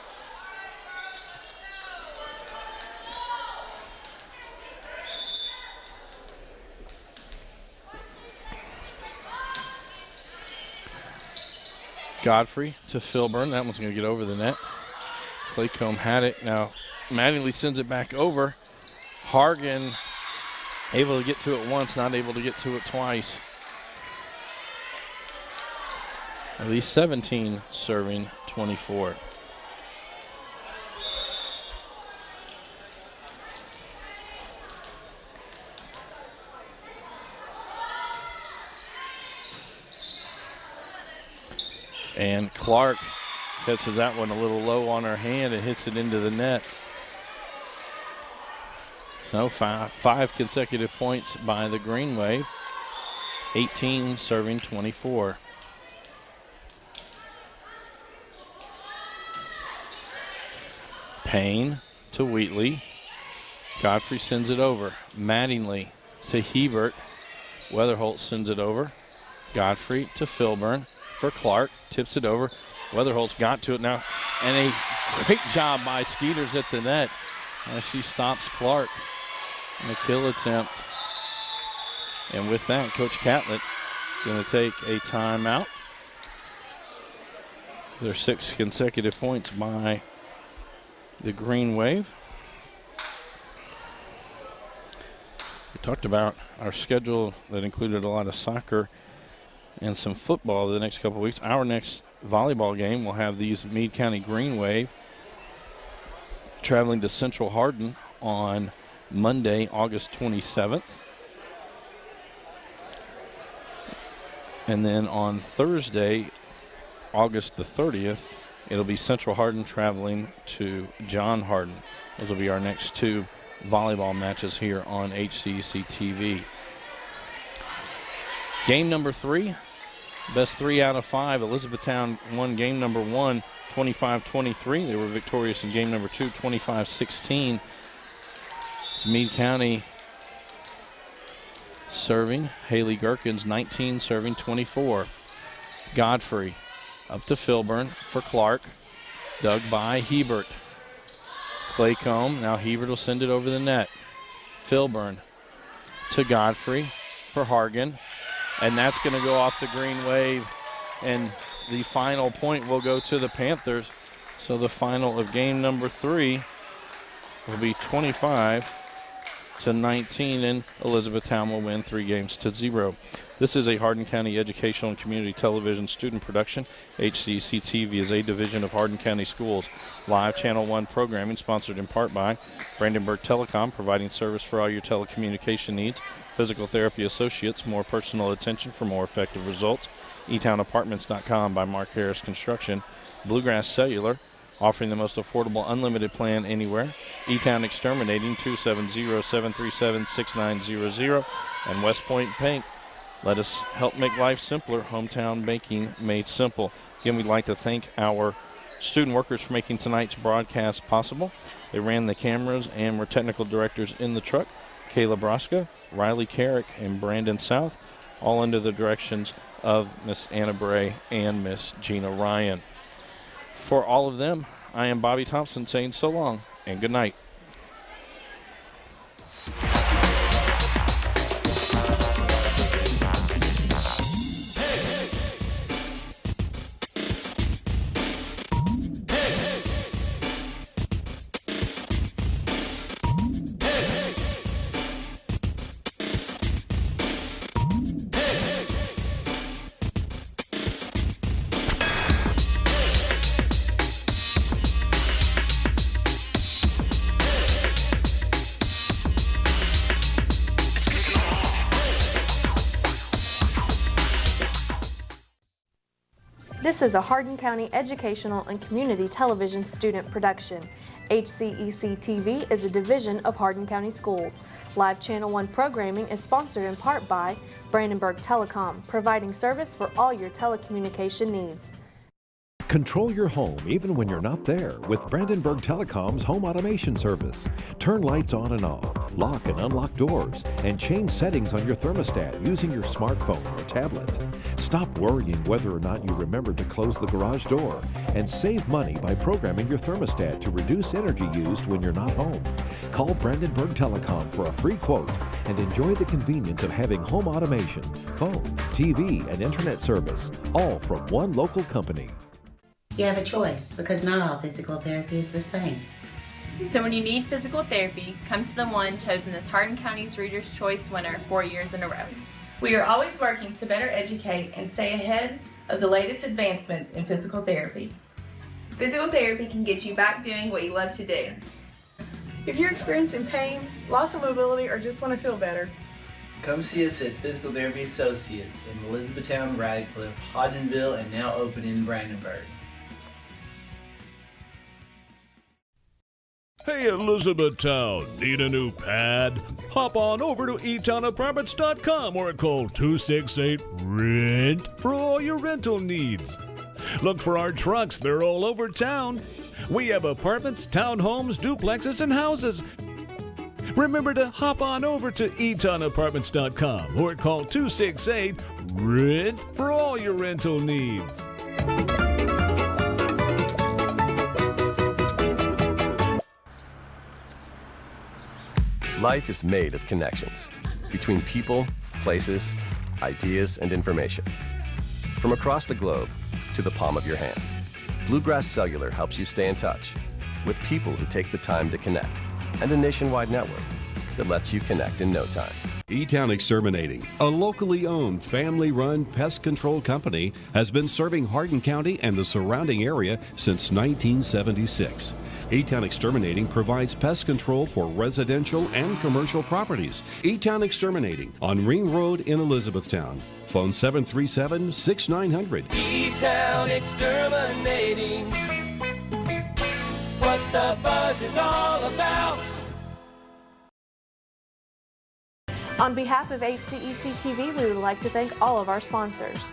S1: Godfrey to Filburn. That one's going to get over the net. Claycomb had it. Now Mattingly sends it back over. Hargan able to get to it once, not able to get to it twice. At least 17, serving 24. And Clark catches that one a little low on her hand and hits it into the net. So five consecutive points by the Green Wave. 18 serving 24. Payne to Wheatley. Godfrey sends it over. Mattingly to Hebert. Weatherholtz sends it over. Godfrey to Filburn for Clark. Tips it over. Weatherholtz got to it now. And a great job by Skeeters at the net as she stops Clark in a kill attempt. And with that, Coach Catlett going to take a timeout. There's 6 consecutive points by the Green Wave. We talked about our schedule that included a lot of soccer and some football the next couple of weeks. Our next volleyball game will have these Meade County Green Wave traveling to Central Hardin on Monday, August 27th. And then on Thursday, August the 30th, it'll be Central Hardin traveling to John Hardin. Those will be our next 2 volleyball matches here on HCEC-TV. Game number 3, best 3 out of 5. Elizabethtown won game number 1, 25-23. They were victorious in game number 2, 25-16. It's Meade County serving. Haley Gerkens, 19, serving 24. Godfrey up to Filburn for Clark. Dug by Hebert. Claycomb. Now Hebert will send it over the net. Filburn to Godfrey for Hargan. And that's going to go off the Green Wave. And the final point will go to the Panthers. So the final of game number 3 will be 25-19, and Elizabethtown will win 3-0. This is a Hardin County Educational and Community Television student production. HCEC-TV is a division of Hardin County Schools. Live Channel 1 programming sponsored in part by Brandenburg Telecom, providing service for all your telecommunication needs. Physical Therapy Associates, more personal attention for more effective results. eTownApartments.com by Mark Harris Construction. Bluegrass Cellular, offering the most affordable unlimited plan anywhere. eTown Exterminating, 270-737-6900. And West Point Bank, let us help make life simpler. Hometown banking made simple. Again, we'd like to thank our student workers for making tonight's broadcast possible. They ran the cameras and were technical directors in the truck. Kayla Broska, Riley Carrick, and Brandon South, all under the directions of Miss Anna Bray and Miss Gina Ryan. For all of them, I am Bobby Thompson saying so long and good night.
S2: This is a Hardin County educational and community television student production. HCEC-TV is a division of Hardin County Schools. Live Channel 1 programming is sponsored in part by Brandenburg Telecom, providing service for all your telecommunication needs.
S3: Control your home even when you're not there with Brandenburg Telecom's home automation service. Turn lights on and off, lock and unlock doors, and change settings on your thermostat using your smartphone or tablet. Stop worrying whether or not you remember to close the garage door, and save money by programming your thermostat to reduce energy used when you're not home. Call Brandenburg Telecom for a free quote and enjoy the convenience of having home automation, phone, TV, and internet service, all from one local company.
S4: You have a choice because not all physical therapy is the same.
S5: So when you need physical therapy, come to the one chosen as Hardin County's Reader's Choice winner 4 years in a row.
S6: We are always working to better educate and stay ahead of the latest advancements in physical therapy.
S5: Physical therapy can get you back doing what you love to do.
S7: If you're experiencing pain, loss of mobility, or just want to feel better,
S8: come see us at Physical Therapy Associates in Elizabethtown, Radcliffe, Hodgenville, and now open in Brandenburg.
S9: Hey Elizabethtown, need a new pad? Hop on over to eTownApartments.com or call 268-RENT for all your rental needs. Look for our trucks, they're all over town. We have apartments, townhomes, duplexes, and houses. Remember to hop on over to eTownApartments.com or call 268-RENT for all your rental needs.
S10: Life is made of connections between people, places, ideas, and information. From across the globe to the palm of your hand, Bluegrass Cellular helps you stay in touch with people who take the time to connect, and a nationwide network that lets you connect in no time.
S11: E-Town Exterminating, a locally owned, family-run pest control company, has been serving Hardin County and the surrounding area since 1976. E-Town Exterminating provides pest control for residential and commercial properties. E-Town Exterminating on Ring Road in Elizabethtown. Phone 737-6900.
S12: E-Town Exterminating. What the buzz is all about.
S2: On behalf of HCEC-TV, we would like to thank all of our sponsors.